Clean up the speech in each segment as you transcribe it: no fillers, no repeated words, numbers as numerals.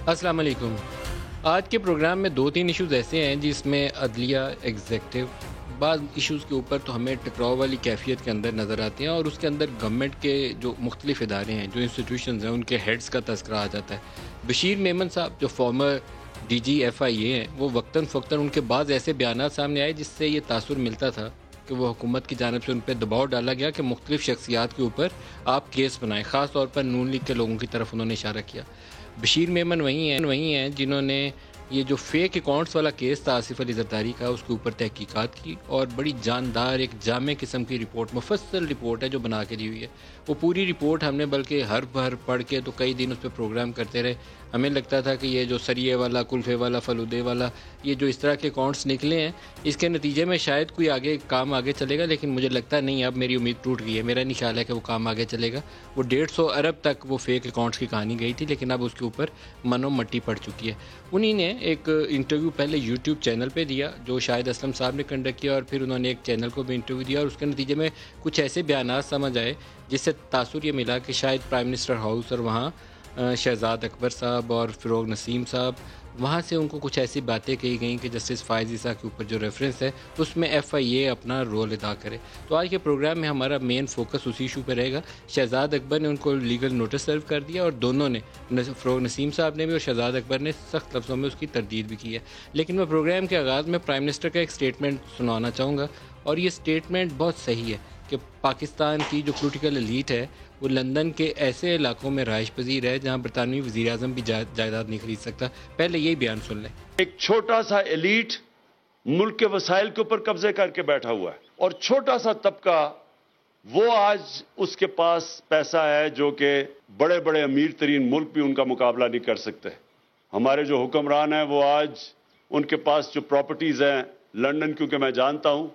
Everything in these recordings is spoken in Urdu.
السلام علیکم۔ آج کے پروگرام میں 2-3 ایشوز ایسے ہیں جس میں عدلیہ، ایگزیکٹو، بعض ایشوز کے اوپر تو ہمیں ٹکراؤ والی کیفیت کے اندر نظر آتے ہیں، اور اس کے اندر گورنمنٹ کے جو مختلف ادارے ہیں، جو انسٹیٹیوشنز ہیں، ان کے ہیڈز کا تذکرہ آ جاتا ہے۔ بشیر میمن صاحب جو فارمر ڈی جی ایف آئی اے ہیں، وہ وقتاً فوقتاً ان کے بعض ایسے بیانات سامنے آئے جس سے یہ تاثر ملتا تھا کہ وہ حکومت کی جانب سے ان پہ دباؤ ڈالا گیا کہ مختلف شخصیات کے اوپر آپ کیس بنائیں، خاص طور پر نون لیگ کے لوگوں کی طرف انہوں نے اشارہ کیا۔ بشیر میمن وہی ہیں جنہوں نے یہ جو فیک اکاؤنٹس والا کیس تھا آصف علی زرداری کا، اس کے اوپر تحقیقات کی اور بڑی جاندار ایک جامع قسم کی رپورٹ، مفصل رپورٹ ہے جو بنا کے دی ہوئی ہے۔ وہ پوری رپورٹ ہم نے بلکہ حرف بھر پڑھ کے تو کئی دن اس پہ پروگرام کرتے رہے۔ ہمیں لگتا تھا کہ یہ جو سریے والا، کلفے والا، فلودے والا، یہ جو اس طرح کے اکاؤنٹس نکلے ہیں، اس کے نتیجے میں شاید کوئی کام آگے چلے گا، لیکن مجھے لگتا نہیں، اب میری امید ٹوٹ گئی ہے۔ میرا نہیں خیال ہے کہ وہ کام آگے چلے گا۔ وہ 150 ارب تک وہ فیک اکاؤنٹس کی کہانی گئی تھی، لیکن اب اس کے اوپر منو مٹی پڑ چکی ہے۔ انہی نے ایک انٹرویو پہلے یوٹیوب چینل پہ دیا جو شاہد اسلم صاحب نے کنڈکٹ کیا، اور پھر انہوں نے ایک چینل کو بھی انٹرویو دیا، اور اس کے نتیجے میں کچھ ایسے بیانات سمجھ آئے جس سے تاثر یہ ملا کہ شاید پرائم منسٹر ہاؤس اور وہاں شہزاد اکبر صاحب اور فروغ نسیم صاحب، وہاں سے ان کو کچھ ایسی باتیں کہی گئیں کہ جسٹس فائز عیسیٰ کے اوپر جو ریفرنس ہے اس میں ایف آئی اے اپنا رول ادا کرے۔ تو آج کے پروگرام میں ہمارا مین فوکس اسی ایشو پہ رہے گا۔ شہزاد اکبر نے ان کو لیگل نوٹس سرو کر دیا، اور دونوں نے، فروغ نسیم صاحب نے بھی اور شہزاد اکبر نے، سخت لفظوں میں اس کی تردید بھی کی ہے۔ لیکن میں پروگرام کے آغاز میں پرائم منسٹر کا ایک اسٹیٹمنٹ سنانا چاہوں گا، اور یہ اسٹیٹمنٹ بہت صحیح ہے کہ پاکستان کی جو پولیٹیکل ایلیٹ ہے وہ لندن کے ایسے علاقوں میں رہائش پذیر ہے جہاں برطانوی وزیر اعظم بھی جائیداد نہیں خرید سکتا۔ پہلے یہی بیان سن لیں۔ ایک چھوٹا سا ایلیٹ ملک کے وسائل کے اوپر قبضے کر کے بیٹھا ہوا ہے، اور چھوٹا سا طبقہ وہ آج اس کے پاس پیسہ ہے جو کہ بڑے بڑے امیر ترین ملک بھی ان کا مقابلہ نہیں کر سکتے۔ ہمارے جو حکمران ہیں وہ آج ان کے پاس جو پراپرٹیز ہیں لندن، کیونکہ میں جانتا ہوں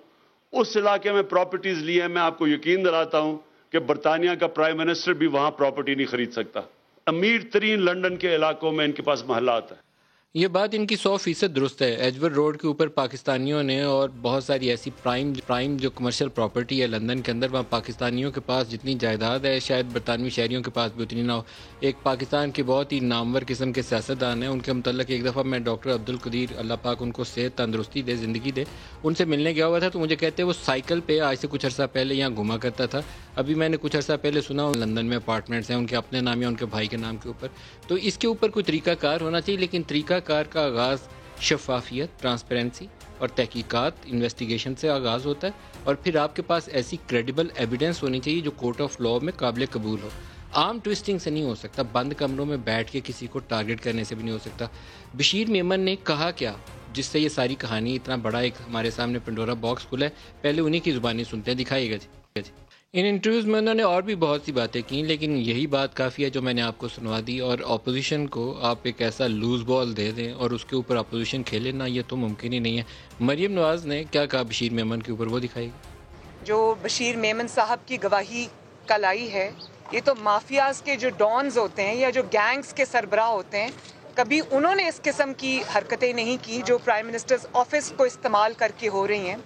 اس علاقے میں پراپرٹیز لی ہیں، میں آپ کو یقین دلاتا ہوں کہ برطانیہ کا پرائم منسٹر بھی وہاں پراپرٹی نہیں خرید سکتا۔ امیر ترین لندن کے علاقوں میں ان کے پاس محلات ہیں۔ یہ بات ان کی 100% درست ہے۔ ایجور روڈ کے اوپر پاکستانیوں نے، اور بہت ساری ایسی پرائم جو کمرشل پراپرٹی ہے لندن کے اندر، وہاں پاکستانیوں کے پاس جتنی جائیداد ہے شاید برطانوی شہریوں کے پاس بھی اتنی نہ ہو۔ ایک پاکستان کے بہت ہی نامور قسم کے سیاستدان ہیں، ان کے متعلق ایک دفعہ میں ڈاکٹر عبدالقدیر، اللہ پاک ان کو صحت تندرستی دے، زندگی دے، ان سے ملنے گیا ہوا تھا، تو مجھے کہتے ہیں وہ سائیکل پہ آج سے کچھ عرصہ پہلے یہاں گھوما کرتا تھا۔ ابھی میں نے کچھ عرصہ پہلے سنا لندن میں اپارٹمنٹس ہیں ان کے اپنے نام یا ان کے بھائی کے نام کے اوپر۔ تو اس کے اوپر کوئی طریقہ کار ہونا چاہیے، لیکن طریقہ کار کا آغاز شفافیت، ٹرانسپیرنسی اور تحقیقات، انویسٹیگیشن سے آغاز ہوتا ہے، اور پھر آپ کے پاس ایسی کریڈیبل ایویڈنس ہونی چاہیے جو کورٹ آف لاء میں قابل قبول ہو۔ عام ٹویسٹنگ سے نہیں ہو سکتا، بند کمروں میں بیٹھ کے کسی کو ٹارگٹ کرنے سے بھی نہیں ہو سکتا۔ بشیر میمن نے کہا کیا جس سے یہ ساری کہانی اتنا بڑا ایک ہمارے سامنے پنڈورا باکس کھلا ہے؟ پہلے انہی کی زبانی سنتے ہیں، دکھائیے گا جی۔ ان انٹرویوز میں انہوں نے اور بھی بہت سی باتیں کی، لیکن یہی بات کافی ہے جو میں نے آپ کو سنوا دی۔ اور اپوزیشن کو آپ ایک ایسا لوز بال دے دیں اور اس کے اوپر اپوزیشن کھیلے نا، یہ تو ممکن ہی نہیں ہے۔ مریم نواز نے کیا کہا بشیر میمن کے اوپر، وہ دکھائیے گا۔ جو بشیر میمن صاحب کی گواہی کل آئی ہے، یہ تو مافیاز کے جو ڈانز ہوتے ہیں یا جو گینگز کے سربراہ ہوتے ہیں، کبھی انہوں نے اس قسم کی حرکتیں نہیں کی جو پرائم منسٹرز آفس کو استعمال کر کے ہو رہی ہیں۔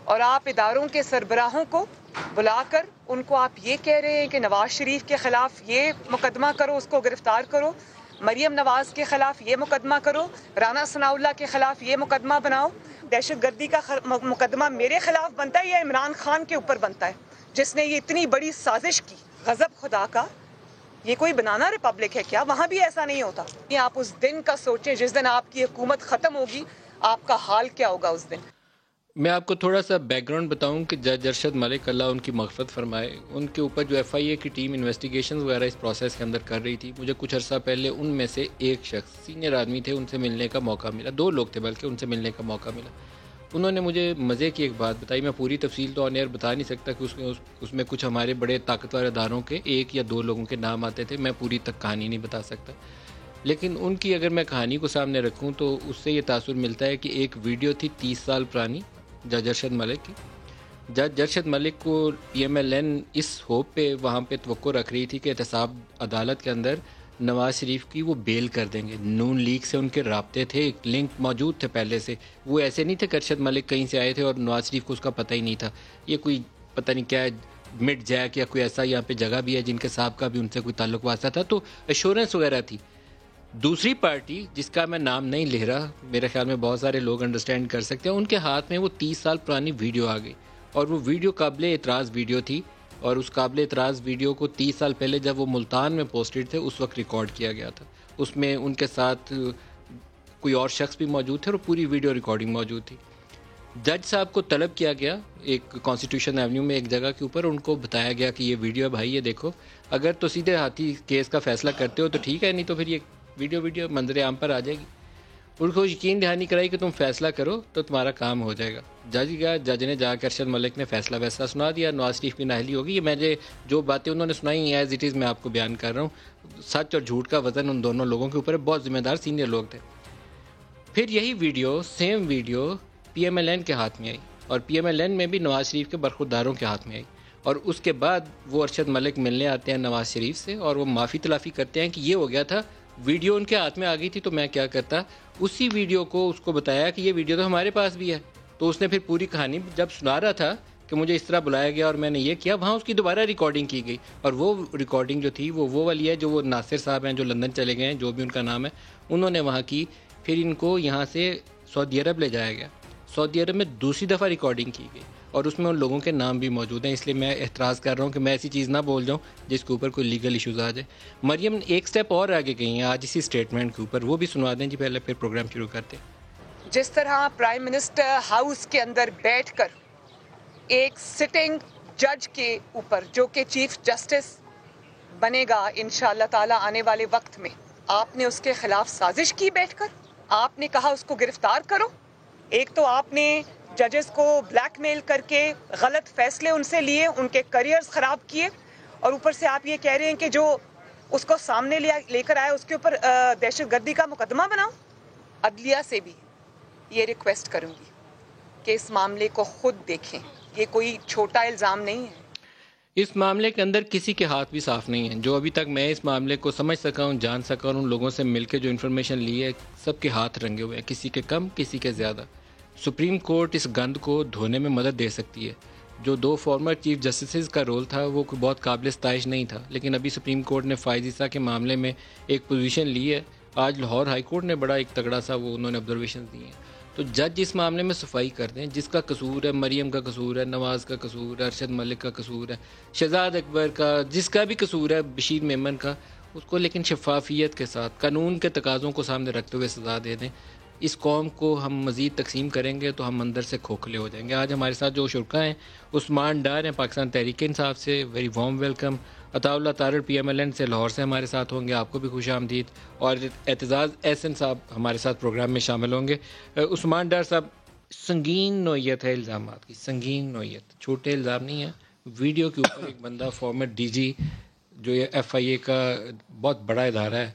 اور آپ اداروں کے سربراہوں کو بلا کر ان کو آپ یہ کہہ رہے ہیں کہ نواز شریف کے خلاف یہ مقدمہ کرو، اس کو گرفتار کرو، مریم نواز کے خلاف یہ مقدمہ کرو، رانا ثناء اللہ کے خلاف یہ مقدمہ بناؤ۔ دہشت گردی کا مقدمہ میرے خلاف بنتا ہے یا عمران خان کے اوپر بنتا ہے جس نے یہ اتنی بڑی سازش کی؟ غضب خدا کا، یہ کوئی بنانا ریپبلک ہے کیا؟ وہاں بھی ایسا نہیں ہوتا۔ یہ آپ اس دن کا سوچیں جس دن آپ کی حکومت ختم ہوگی، آپ کا حال کیا ہوگا اس دن۔ میں آپ کو تھوڑا سا بیک گراؤنڈ بتاؤں کہ جج ارشد ملک، اللہ ان کی مغفرت فرمائے، ان کے اوپر جو ایف آئی اے کی ٹیم انویسٹیگیشنز وغیرہ اس پروسیس کے اندر کر رہی تھی، مجھے کچھ عرصہ پہلے ان میں سے ایک شخص سینئر آدمی تھے، ان سے ملنے کا موقع ملا، 2 لوگ تھے بلکہ، ان سے ملنے کا موقع ملا۔ انہوں نے مجھے مزے کی ایک بات بتائی، میں پوری تفصیل تو آن ایئر بتا نہیں سکتا کہ اس میں کچھ ہمارے بڑے طاقتور اداروں کے 1 یا 2 لوگوں کے نام آتے تھے، میں پوری تک کہانی نہیں بتا سکتا، لیکن ان کی اگر میں کہانی کو سامنے رکھوں تو اس سے یہ تاثر ملتا ہے کہ ایک ویڈیو تھی 30 سال پرانی جج ارشد ملک کی۔ جج ارشد ملک کو پی M L N us hope پہ وہاں پہ توقع رکھ رہی تھی کہ احتساب عدالت کے اندر نواز شریف کی وہ بیل کر دیں گے۔ نون لیگ سے ان کے رابطے تھے، ایک لنک موجود تھے پہلے سے، وہ ایسے نہیں تھے کہ ارشد ملک کہیں سے آئے تھے اور نواز شریف کو اس کا پتہ ہی نہیں تھا۔ یہ کوئی پتہ نہیں کیا مڈ جیک یا کوئی ایسا یہاں پہ جگہ بھی ہے جن کے صاحب کا بھی ان سے کوئی تعلق واسطہ تھا، تو ایشورنس وغیرہ تھی۔ دوسری پارٹی جس کا میں نام نہیں لے رہا، میرے خیال میں بہت سارے لوگ انڈرسٹینڈ کر سکتے ہیں، ان کے ہاتھ میں وہ 30 سال پرانی ویڈیو آ گئی، اور وہ ویڈیو قابل اعتراض ویڈیو تھی، اور اس قابل اعتراض ویڈیو کو 30 سال پہلے جب وہ ملتان میں پوسٹڈ تھے اس وقت ریکارڈ کیا گیا تھا. اس میں ان کے ساتھ کوئی اور شخص بھی موجود تھے اور پوری ویڈیو ریکارڈنگ موجود تھی. جج صاحب کو طلب کیا گیا ایک کانسٹیٹیوشن ایونیو میں ایک جگہ کے اوپر، ان کو بتایا گیا کہ یہ ویڈیو ہے بھائی، یہ دیکھو، اگر تو سیدھے ہاتھی کیس کا فیصلہ کرتے ہو تو ٹھیک ہے، نہیں تو پھر یہ ویڈیو منظر عام پر آ جائے گی. ان کو یقین دہانی کرائی کہ تم فیصلہ کرو تو تمہارا کام ہو جائے گا. جج نے جا کے ارشد ملک نے فیصلہ سنا دیا، نواز شریف کی نااہلی ہوگی. یہ میں جو باتیں انہوں نے سنائی ایز اٹ از میں آپ کو بیان کر رہا ہوں. سچ اور جھوٹ کا وزن ان دونوں لوگوں کے اوپر بہت ذمہ دار سینئر لوگ تھے. پھر یہی video same video P M L N کے ہاتھ میں آئی، اور پی ایم ایل این میں بھی نواز شریف کے برخورداروں کے ہاتھ میں آئی، اور اس کے بعد وہ ارشد ملک ملنے آتے ہیں نواز شریف سے اور وہ معافی تلافی کرتے ہیں کہ یہ ہو گیا تھا، ویڈیو ان کے ہاتھ میں آ گئی تھی تو میں کیا کرتا. اسی ویڈیو کو اس کو بتایا کہ یہ ویڈیو تو ہمارے پاس بھی ہے، تو اس نے پھر پوری کہانی جب سنا رہا تھا کہ مجھے اس طرح بلایا گیا اور میں نے یہ کیا، وہاں اس کی دوبارہ ریکارڈنگ کی گئی. اور وہ ریکارڈنگ جو تھی وہ والی ہے جو وہ ناصر صاحب ہیں جو لندن چلے گئے ہیں، جو بھی ان کا نام ہے، انہوں نے وہاں کی. پھر ان کو یہاں سے سعودی عرب لے جایا گیا. سعودی عرب میں دوسری دفعہ ریکارڈنگ کی گئی اور اس میں ان لوگوں کے نام بھی موجود ہیں. اس لیے میں اعتراض کر رہا ہوں کہ میں ایسی چیز نہ بول جاؤں جس کے اوپر کوئی لیگل ایشوز آ جائے. مریم ایک سٹیپ اور آگے گئی ہیں آج اسی اسٹیٹمنٹ کے اوپر، وہ بھی سنوا دیں جی پہلے، پھر پروگرام شروع کرتے ہیں. جس طرح پرائم منسٹر ہاؤس کے اندر بیٹھ کر ایک سٹنگ جج کے اوپر جو کہ چیف جسٹس بنے گا انشاءاللہ تعالی آنے والے وقت میں، آپ نے اس کے خلاف سازش کی، بیٹھ کر آپ نے کہا اس کو گرفتار کرو. ایک تو آپ نے ججز کو بلیک میل کر کے غلط فیصلے ان سے لیے، ان کے کریئرز خراب کیے، اور اوپر سے آپ یہ کہہ رہے ہیں کہ جو اس کو سامنے لے کر آئے اس کے اوپر دہشت گردی کا مقدمہ بناؤ. عدلیہ سے بھی یہ ریکویسٹ کروں گی کہ اس معاملے کو خود دیکھیں، یہ کوئی چھوٹا الزام نہیں ہے. اس معاملے کے اندر کسی کے ہاتھ بھی صاف نہیں ہیں. جو ابھی تک میں اس معاملے کو سمجھ سکا ہوں، جان سکا ہوں، ان لوگوں سے مل کے جو انفارمیشن لی ہے، سب کے ہاتھ رنگے ہوئے ہیں، کسی کے کم کسی کے زیادہ. سپریم کورٹ اس گند کو دھونے میں مدد دے سکتی ہے. جو 2 فارمر چیف جسٹسز کا رول تھا وہ کوئی بہت قابل ستائش نہیں تھا، لیکن ابھی سپریم کورٹ نے فائز عیسیٰ کے معاملے میں ایک پوزیشن لی ہے. آج لاہور ہائی کورٹ نے بڑا ایک تگڑا سا وہ انہوں نے آبزرویشن دی ہیں. تو جج اس معاملے میں صفائی کر دیں. جس کا قصور ہے، مریم کا قصور ہے، نواز کا قصور ہے، ارشد ملک کا قصور ہے، شہزاد اکبر کا، جس کا بھی قصور ہے، بشیر میمن کا، اس کو لیکن شفافیت کے ساتھ قانون کے تقاضوں کو سامنے رکھتے ہوئے سزا دے دیں. اس قوم کو ہم مزید تقسیم کریں گے تو ہم اندر سے کھوکھلے ہو جائیں گے. آج ہمارے ساتھ جو شرکا ہیں، عثمان ڈار ہیں پاکستان تحریک انصاف سے، ویری وارم ویلکم. عطا اللہ طارڑ پی ایم ایل این سے لاہور سے ہمارے ساتھ ہوں گے، آپ کو بھی خوش آمدید. اور اعتزاز احسن صاحب ہمارے ساتھ پروگرام میں شامل ہوں گے. عثمان ڈار صاحب، سنگین نوعیت ہے الزامات کی، سنگین نوعیت، چھوٹے الزام نہیں ہیں. ویڈیو کے اوپر ایک بندہ فارمر ڈی جی جو یہ ایف آئی اے کا بہت بڑا ادارہ ہے،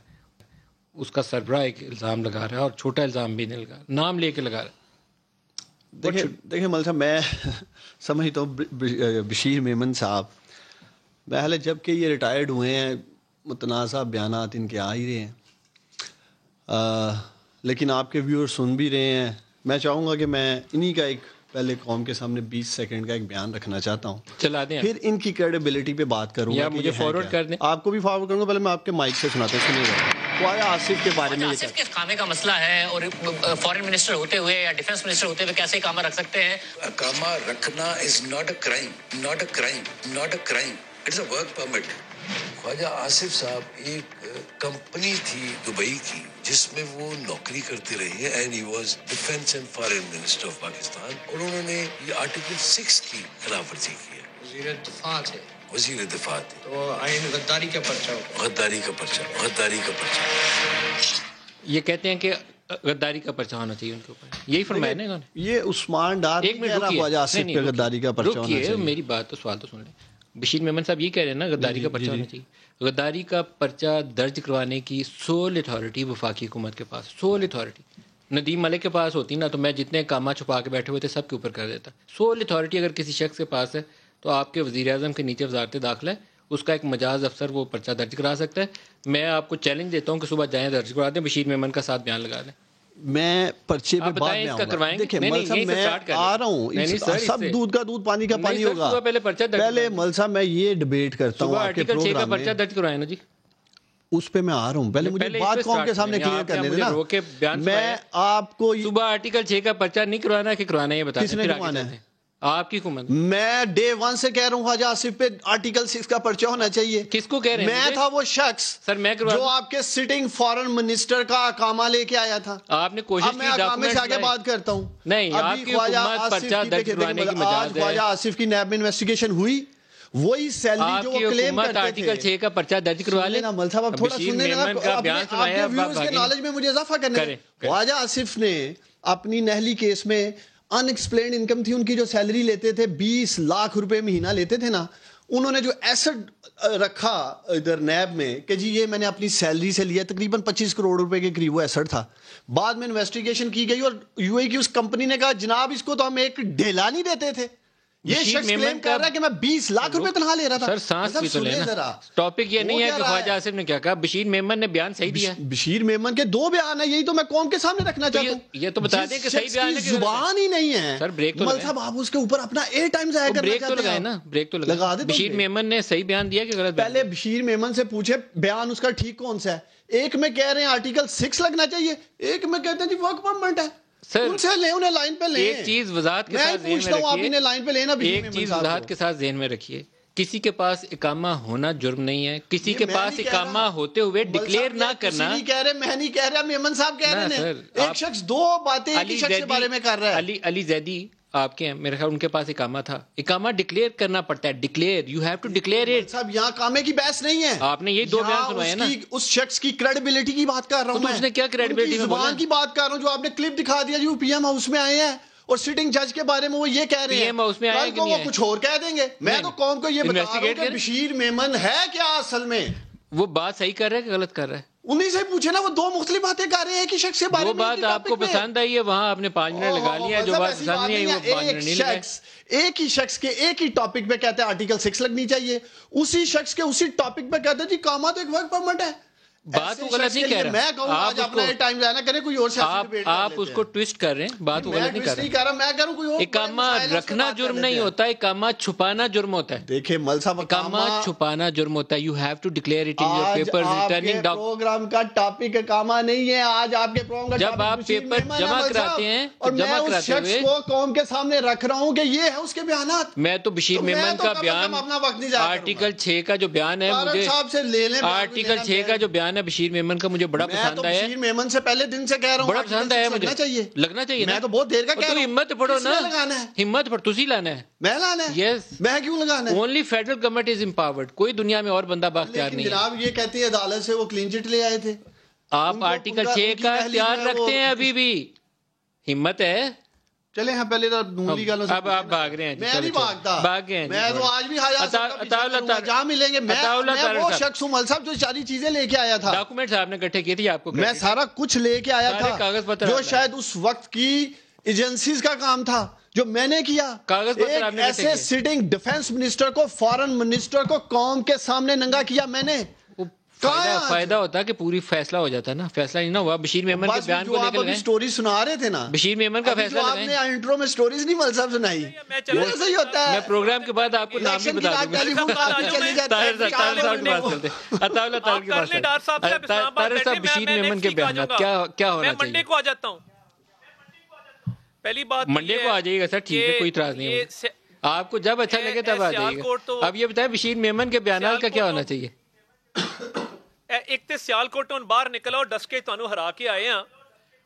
اس کا سربراہ ایک الزام لگا رہا ہے، اور چھوٹا الزام بھی نہیں لگا، نام لے کے لگا رہا ہے. دیکھیں مل صاحب، میں سمجھتا ہوں بشیر میمن صاحب پہلے جب کہ یہ ریٹائرڈ ہوئے ہیں، متنازع بیانات ان کے آ ہی رہے ہیں، لیکن آپ کے ویور سن بھی رہے ہیں. میں چاہوں گا کہ میں انہی کا ایک پہلے قوم کے سامنے 20 سیکنڈ کا ایک بیان رکھنا چاہتا ہوں، چلا دیں، پھر ان کی کریڈیبلٹی پہ بات کروں گا. مجھے فارورڈ کر دیں، آپ کو بھی فارورڈ کروں گا. پہلے میں آپ کے مائک سے سناتا ہوں، سنیے گا. خواجہ آصف کے بارے میں، آصف کے اقامے کا مسئلہ ہے، اور فارن منسٹر ہوتے ہوئے یا ڈیفنس منسٹر ہوتے ہوئے کیسے اقامہ رکھ سکتے ہیں؟ اقامہ رکھنا is not a crime, not a crime, not a crime, it's a work permit. Khawaja Asif صاحب ایک کمپنی تھی دبئی کی جس میں وہ نوکری کرتے رہے، and he was defence and foreign minister of Pakistan, اور انہوں نے یہ آرٹیکل 6 کی خلاف ورزی کی ہے. وزیر دفاع تھے، وزیر دفاع تھے. تو آئین غداری کا پرچہ، غداری کا پرچہ، غداری کا پرچہ. یہ کہتے ہیں کہ غداری کا پرچہ ہونا چاہیے ان کے اوپر، یہی فرمایا نا انہوں نے. یہ عثمان ڈار ایک منٹ رکیے، خواجہ آصف پہ غداری کا پرچہ ہونا چاہیے. میری بات تو سوال تو سن لیں. بشیر میمن صاحب یہ کہہ رہے ہیں نا غداری کا پرچہ ہونا چاہیے. غداری کا پرچہ درج کروانے کی سول اتھارٹی وفاقی حکومت کے پاس، سول اتھارٹی. ندیم ملک کے پاس ہوتی نا تو میں جتنے کامہ چھپا کے بیٹھے ہوئے تھے سب کے اوپر کر دیتا. سول اتھارٹی اگر کسی شخص کے پاس ہے تو آپ کے وزیر اعظم کے نیچے وزارت داخلہ ہے، اس کا ایک مجاز افسر وہ پرچہ درج کرا سکتا ہے. میں آپ کو چیلنج دیتا ہوں کہ صبح جائیں درج کروا دیں، بشیر میمن کا ساتھ بیان لگا دیں. میں پرچے پہ بعد میں آؤں گا. دیکھیں مل صاحب، میں آ رہا ہوں، سب دودھ کا دودھ پانی کا پانی ہوگا. پہلے مل صاحب میں یہ ڈیبیٹ کرتا ہوں آپ کے پروگرام میں. پرچہ درج کروائیں نا جی. اس پہ میں آ رہا ہوں. پہلے مجھے بات قوم کے سامنے کلیئر کرنے دینا. میں آپ کو صبح آرٹیکل 6 کا پرچہ نہیں کروانا کہ کروانا ہے یہ بتا دیں. کس نے کروانا ہے؟ آپ کی حکومت. میں ڈے 1 سے کہہ رہا ہوں خواجہ آصف پہ آرٹیکل 6 کا پرچہ ہونا چاہیے. کس کو کہہ رہے ہیں؟ میں تھا وہ شخص سر میں جو آپ کے سٹنگ فارن منسٹر کا اقامہ لے کے آیا تھا. آپ نے کوشش کی. میں اقامے سے آگے بات کرتا ہوں. نہیں آپ کی حکومت پرچہ درج کروانے کی مجال ہے. خواجہ آصف کی نیب میں انویسٹیگیشن ہوئی, وہی سیلری جو وہ کلیم کرتے تھے. آرٹیکل 6 کا پرچہ درج کروا لیں. مل صاحب اب تھوڑا سننے لگا, آپ کے ویورز کے نالج میں مجھے اضافہ کرنے. خواجہ آصف نے اپنی نہلی کیس میں ان ایکسپلینڈ انکم تھی ان کی, جو سیلری لیتے تھے 20 لاکھ روپے مہینہ لیتے تھے نا, انہوں نے جو ایسٹ رکھا ادھر نیب میں کہ جی یہ میں نے اپنی سیلری سے لیا, تقریباً 25 کروڑ روپے کے قریب وہ ایسٹ تھا. بعد میں انویسٹیگیشن کی گئی اور یو اے کی اس کمپنی نے کہا جناب اس کو تو ہم ایک ڈھیلا نہیں دیتے تھے. یہ شخص کلیم کر رہا ہے کہ میں 20 لاکھ روپے تنخواہ لے رہا تھا. سر سانس بھی تو لینا. ٹاپک یہ نہیں ہے کہ خواجہ آصف نے کیا کہا. بشیر میمن نے بیان صحیح دیا. بشیر میمن کے 2 بیان ہیں, یہی تو میں قوم کے سامنے رکھنا چاہتا ہوں. یہ تو بتا دیں کہ صحیح بیان ہے کہ زبان ہی نہیں ہے. سر بریک تو مل صاحب آپ اس کے اوپر اپنا ایئر ٹائم ضائع کرنا بریک تو لگائے نا. بریک تو لگا دیں. بشیر میمن نے صحیح بیان دیا کہ غلط؟ پہلے بشیر میمن سے پوچھے بیان اس کا ٹھیک کون سا ہے. ایک میں کہہ رہے ہیں آرٹیکل 6 لگنا چاہیے, ایک میں کہتے ہیں جی ورک پرمٹ ہے. ان سے لیں, انہیں لائن پہ لیں. ایک چیز وضاحت کے ساتھ ذہن میں رکھیے. ایک چیز وضاحت کے ساتھ ذہن میں رکھیے, کسی کے پاس اقامہ ہونا جرم نہیں ہے. کسی کے پاس اقامہ ہوتے ہوئے ڈکلیئر نہ کرنا. میں نہیں کہہ رہا, میمن صاحب کہہ رہے ہیں. ایک شخص 2 باتیں ایک ہی شخص کے بارے میں کر رہا ہے. علی زیدی آپ کے ہیں, میرے خیال ان کے پاس اقامہ تھا. اقامہ ڈکلیئر کرنا پڑتا ہے. Declare, you have to declare it. صاحب یہاں اقامے کی بحث نہیں ہے. آپ نے یہ 2 بیان سنوائے نا. اس شخص کی کریڈیبلٹی کی بات کر رہا ہوں. اس نے کیا کریڈیبلٹی زبان کی بات کر رہا ہوں, جو آپ نے کلپ دکھا دیا جو پی ایم ہاؤس میں آئے ہیں اور سٹنگ جج کے بارے میں وہ یہ کہہ رہے ہیں. پی ایم ہاؤس میں آئے کہ نہیں وہ کچھ اور کہہ دیں گے. میں تو قوم کو یہ بتا رہا ہوں کہ بشیر میمن ہے کیا اصل میں. وہ بات صحیح کر رہا ہے کہ غلط کر رہا ہے؟ انہیں سے پوچھے نا, وہ 2 مختلف باتیں کر رہے ہیں کہ شخص کے بارے میں. وہ بات آپ کو پسند آئی ہے, وہاں آپ نے 5 منٹ لگا لیا. جو بات پسند نہیں آئی وہ 5 منٹ نہیں لگائے. ایک ہی شخص کے ایک ہی ٹاپک پہ کہتے ہیں آرٹیکل 6 لگنی چاہیے, اسی شخص کے اسی ٹاپک پہ کہتے ہیں جی کاما تو ایک ورک پرمٹ ہے. بات وہ غلط نہیں کہہ رہا. میں کہوں آج اپنا ٹائم ضائع نہ کریں, کوئی اور سیاسی ڈیبیٹ کر لیتے ہیں. آپ اس کو ٹویسٹ کر رہے ہیں. بات وہ غلط نہیں کر رہا. میں کروں کوئی اور. اقامہ رکھنا جرم نہیں ہوتا, اقامہ چھپانا جرم ہوتا ہے. دیکھیں مل صاحب, اقامہ چھپانا جرم ہوتا ہے. You have to declare it in your papers. Returning program کا ٹاپک اقامہ نہیں ہے. آج آپ کے پروگرام کا جب آپ پیپر جمع کراتے ہیں اور میں اس شخص کو قوم کے سامنے رکھ رہا ہوں کہ یہ ہے اس کے بیانات. میں تو بشیر میمن کا بیان, آرٹیکل 6 کا جو بیان ہے, مجھے آرٹیکل 6 کا جو بیان ہے بشیر میمن کا مجھے بڑا پسند آیا. بشیر میمن سے پہلے دن سے کہہ رہا ہوں بڑا پسند آیا مجھے. لگنا چاہیے. میں تو بہت دیر کا کہہ رہا ہوں. ہمت پڑھو نا, ہمت پڑھ. تسی لانا ہے, میں لانا ہے. یس, میں کیوں لگانا ہے؟ Only federal government is empowered. کوئی دنیا میں اور بندہ بااختیار نہیں ہے. جناب یہ کہتی ہے عدالت سے وہ کلین چٹ لے آئے تھے. آپ آرٹیکل 6 کا اختیار رکھتے ہیں ابھی بھی. ہمت ہے. چلے ہاں پہلے تو نولی گالوں سے. اب آپ بھاگ رہے ہیں. میں نہیں بھاگتا, بھاگ گئے ہیں. میں تو آج بھی جہاں ملیں گے. میں وہ شخص ہوں مل صاحب جو ساری چیزیں لے کے آیا تھا. ڈاکومنٹس آپ نے اکٹھے کیے تھے, آپ کو میں سارا کچھ لے کے آیا تھا, کاغذ پتر جو شاید اس وقت کی ایجنسیز کا کام تھا, جو میں نے کیا. کاغذ پتر آپ نے ایسے سٹنگ ڈیفنس منسٹر کو, فارن منسٹر کو قوم کے سامنے ننگا کیا میں نے. فائدہ ہوتا کہ پوری فیصلہ ہو جاتا نا. فیصلہ نہیں نا ہوا. بشیر میمن کے بیان کو لے کے سٹوری سنا رہے تھے نا, بشیر میمن کا فیصلہ آپ نے انٹرو میں سٹوریز نہیں مل صاحب سنائی. ایسا ہی ہوتا ہے. میں پروگرام کے بعد آپ کو نام بھی بتا دوں گا. طاہر صاحب بشیر میمن کے بیانات کیا ہونا چاہیے؟ منڈے کو آ جاتا ہوں. پہلی بات منڈے کو آ جائیے گا سر, ٹھیک ہے, کوئی اعتراض نہیں ہے. آپ کو جب اچھا لگے تب آ جائیے گا. اب یہ بتائیں بشیر میمن کے بیانات کا کیا ہونا چاہیے؟ ایک تے سیالکوٹ تو باہر نکلا اور ڈس کے تانوں ہرا کے آئے ہیں,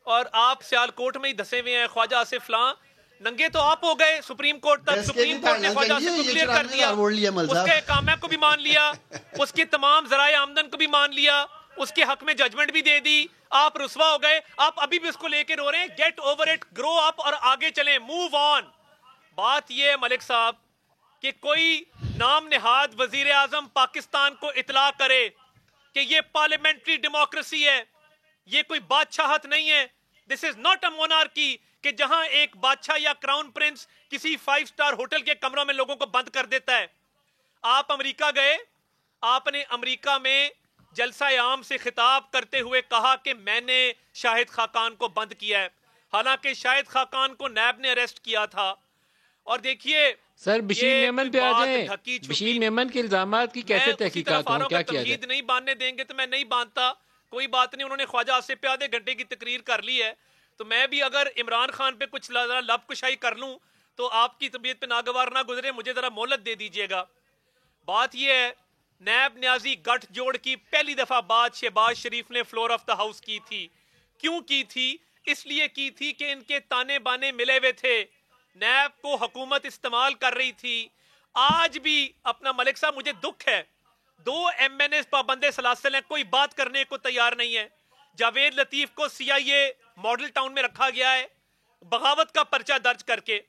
اور آپ سیالکوٹ میں ہی دسے ہوئے ہیں خواجہ آصف فلاں. ننگے تو آپ ہو گئے سپریم کورٹ تک. سپریم کورٹ نے خواجہ آصف کو کلیئر کر دیا, اس کے اقامہ کو بھی مان لیا, اس کی تمام ذرائع آمدن کو بھی مان لیا, اس کے حق میں ججمنٹ بھی دے دی. آپ رسوا ہو گئے. آپ ابھی بھی اس کو لے کے رو رہے ہیں. گیٹ اوور اٹ, گرو اپ اور آگے چلیں, موو آن. بات یہ ہے ملک صاحب کہ کوئی نام نہاد وزیر اعظم پاکستان کو اطلاع کرے کہ یہ پارلیمنٹری ڈیموکریسی ہے, یہ کوئی بادشاہت نہیں ہے. دس از ناٹ اے مونارکی کہ جہاں ایک بادشاہ یا کراؤن پرنس کسی 5 اسٹار ہوٹل کے کمروں میں لوگوں کو بند کر دیتا ہے. آپ امریکہ گئے, آپ نے امریکہ میں جلسہ عام سے خطاب کرتے ہوئے کہا کہ میں نے شاہد خاقان کو بند کیا ہے, حالانکہ شاہد خاقان کو نیب نے اریسٹ کیا تھا. اور دیکھیے سر بشیر میمن پہ آ جائیں. بشیر میمن کے الزامات کی کیسے تحقیقات ہوں, کیا کیا جائے؟ نہیں باندھنے دیں گے تو میں نہیں باندھتا, کوئی بات نہیں. انہوں نے خواجہ آصف پہ آدھے گھنٹے کی تقریر کر لی ہے, تو میں بھی اگر عمران خان پہ کچھ لب کشائی کر لوں تو آپ کی طبیعت پہ ناگوار نہ گزرے, مجھے ذرا مہلت دے دیجئے گا. بات یہ ہے, نیب نیازی گٹھ جوڑ کی پہلی دفعہ بات شہباز شریف نے فلور آف دا ہاؤس کی تھی. کیوں کی تھی؟ اس لیے کی تھی کہ ان کے تانے بانے ملے ہوئے تھے, نیب کو حکومت استعمال کر رہی تھی. آج بھی اپنا ملک صاحب مجھے دکھ ہے, 2 MNA پابند سلاسل ہیں, کوئی بات کرنے کو تیار نہیں ہے. جاوید لطیف کو CIA ماڈل ٹاؤن میں رکھا گیا ہے بغاوت کا پرچہ درج کر کے,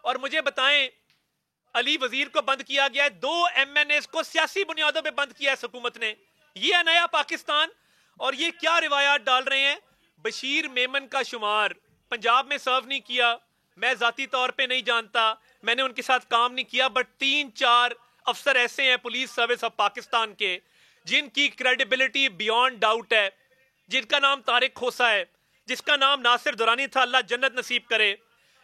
اور مجھے بتائیں علی وزیر کو بند کیا گیا ہے, 2 MNA کو سیاسی بنیادوں پہ بند کیا ہے حکومت نے. یہ ہے نیا پاکستان. اور یہ کیا روایات ڈال رہے ہیں. بشیر میمن کا شمار پنجاب میں سرو نہیں کیا, میں ذاتی طور پہ نہیں جانتا, میں نے ان کے ساتھ کام نہیں کیا, بٹ 3-4 افسر ایسے ہیں پولیس سروس آف پاکستان کے جن کی کریڈیبلٹی بیونڈ ڈاؤٹ ہے, جن کا نام طارق کھوسا ہے, جس کا نام ناصر دورانی تھا, اللہ جنت نصیب کرے,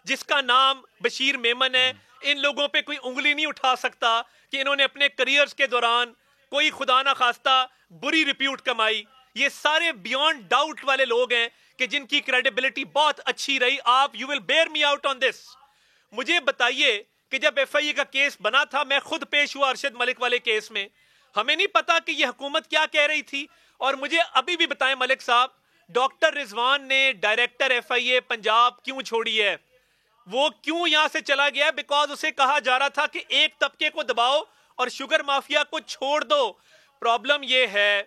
جس کا نام بشیر میمن ہے. ان لوگوں پہ کوئی انگلی نہیں اٹھا سکتا کہ انہوں نے اپنے کریئرز کے دوران کوئی خدا نہ خواستہ بری ریپیوٹ کمائی. یہ سارے بیونڈ ڈاؤٹ والے لوگ ہیں کہ جن کی کریڈیبلٹی بہت اچھی رہی. آپ you will bear me out on this. مجھے بتائیے کہ جب FIA کا کیس بنا تھا, میں خود پیش ہوا ارشد ملک والے کیس میں, ہمیں نہیں پتا کہ یہ حکومت کیا کہہ رہی تھی. اور مجھے ابھی بھی بتائیں ملک صاحب, ڈاکٹر رضوان نے ڈائریکٹر FIA پنجاب کیوں چھوڑی ہے؟ وہ کیوں یہاں سے چلا گیا؟ بیکاز اسے کہا جا رہا تھا کہ ایک طبقے کو دباؤ اور شوگر مافیا کو چھوڑ دو. پرابلم یہ ہے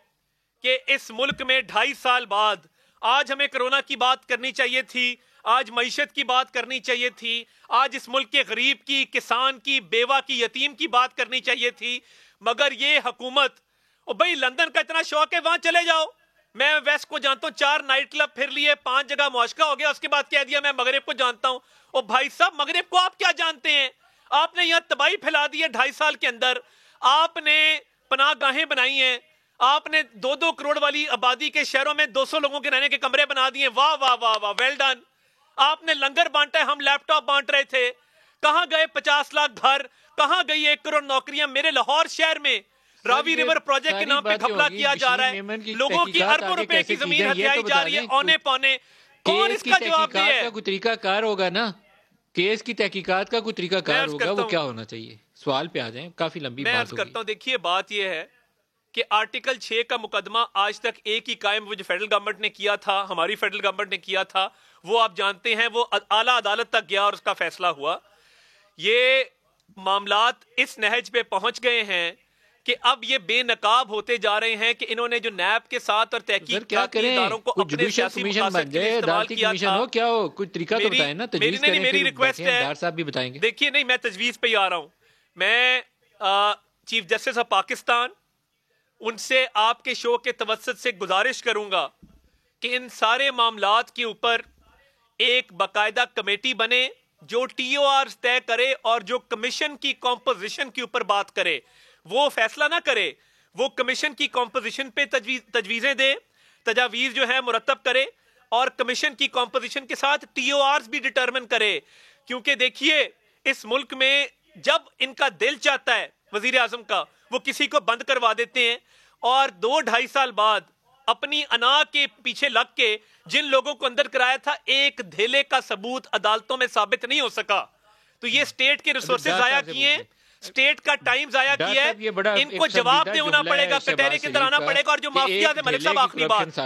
کہ اس ملک میں 2.5 سال بعد آج ہمیں کرونا کی بات کرنی چاہیے تھی, آج معیشت کی بات کرنی چاہیے تھی, آج اس ملک کے غریب کی, کسان کی, بیوہ کی, یتیم کی بات کرنی چاہیے تھی, مگر یہ حکومت, او بھائی لندن کا اتنا شوق ہے وہاں چلے جاؤ. میں ویسٹ کو جانتا ہوں, 4 نائٹ کلب پھر لیے, 5 جگہ معاشقہ ہو گیا, اس کے بعد کہہ دیا میں مغرب کو جانتا ہوں. او بھائی صاحب مغرب کو آپ کیا جانتے ہیں؟ آپ نے یہاں تباہی پھیلا دی ہے 2.5 سال کے اندر. آپ نے پناہ گاہیں بنائی ہیں, آپ نے 2-2 کروڑ والی آبادی کے شہروں میں 200 لوگوں کے رہنے کے کمرے بنا دیے. واہ واہ واہ واہ, ویل ڈن. آپ نے لنگر بانٹا ہے, ہم لیپ ٹاپ بانٹ رہے تھے. کہاں گئے 50 لاکھ گھر, کہاں گئی 1 کروڑ نوکریاں؟ میرے لاہور شہر میں راوی ریور پروجیکٹ کے نام پہ گھپلا کیا جا رہا ہے, لوگوں کی اربوں روپے کی زمین ہتھیائی جا رہی ہے اونے پونے. کون اس کا جواب دے ہے؟ کوئی طریقہ کار ہوگا نا, کیس کی تحقیقات کا کوئی طریقہ کار ہوگا, وہ کیا ہونا چاہیے؟ سوال پہ آ جائیں, کافی لمبی میں بات عرض کرتا ہوں. دیکھیے بات یہ ہے کہ آرٹیکل 6 کا مقدمہ آج تک ایک ہی قائم, وہ جو فیڈرل گورنمنٹ نے کیا تھا, ہماری فیڈرل گورنمنٹ نے کیا تھا, وہ آپ جانتے ہیں, وہ اعلیٰ عدالت تک گیا اور اس کا فیصلہ ہوا. یہ معاملات اس نہج پہ پہنچ گئے ہیں کہ اب یہ بے نقاب ہوتے جا رہے ہیں کہ انہوں نے جو نیب کے ساتھ اور تحقیقاتی اداروں کو اپنے سیاسی مقاصد کے لیے استعمال کیا تھا. کیا ہو کوئی طریقہ تو بتائیں نا, تجویز کریں. میری ریکویسٹ ہے, ڈار صاحب بھی بتائیں گے. دیکھیے نہیں, میں تجویز پہ ہی آ رہا ہوں. میں چیف جسٹس آف پاکستان, ان سے آپ کے شو کے توسط سے گزارش کروں گا کہ ان سارے معاملات کے اوپر ایک باقاعدہ کمیٹی بنے جو TORs طے کرے, اور جو کمیشن کی کمپوزیشن کے اوپر بات کرے. وہ فیصلہ نہ کرے, وہ کمیشن کی کمپوزیشن پہ تجویزیں دے, تجاویز جو ہے مرتب کرے, اور کمیشن کی کمپوزیشن کے ساتھ TORs بھی ڈٹرمن کرے. کیونکہ دیکھیے اس ملک میں جب ان کا دل چاہتا ہے وزیر اعظم کا, وہ کسی کو بند کروا دیتے ہیں, اور 2-2.5 سال بعد اپنی انا کے پیچھے لگ کے جن لوگوں کو اندر کرایا تھا, ایک دھیلے کا ثبوت عدالتوں میں ثابت نہیں ہو سکا. تو یہ اسٹیٹ کے ریسورسز ضائع کیے, اسٹیٹ کا ٹائم ضائع کیا ہے, ان کو جواب دینا پڑے گا, کٹہرے کے اندر آنا پڑے گا. اور جو مافیا تھے ملک صاحب, آخری بات,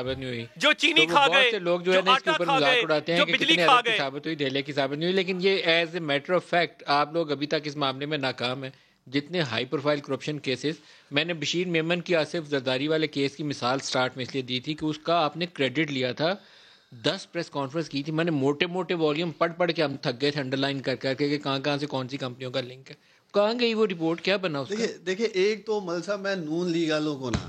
جو چینی کھا گئے, جو آٹا کھا گئے, جو بجلی کھا گئے, ثابت ہوئی, دہلے کی ثابت نہیں ہوئی. لیکن یہ as a matter of fact آپ لوگ ابھی تک اس معاملے میں ناکام ہیں. جتنے ہائی پروفائل کرپشن کیسز, میں نے بشیر میمن کی آصف زرداری والے کیس کی مثال سٹارٹ میں اس لیے دی تھی کہ اس کا آپ نے کریڈٹ لیا تھا. 10 پریس کانفرنس کی تھی, میں نے موٹے موٹے والیوم پڑھ کے ہم تھک گئے تھے انڈر لائن کر کے کہ کہاں سے کون سی کمپنیوں کا لنک ہے, کہاں گئی وہ رپورٹ, کیا بنا اس کا. دیکھیں ایک تو مل صاحب, میں نون لیگ والوں کو نا,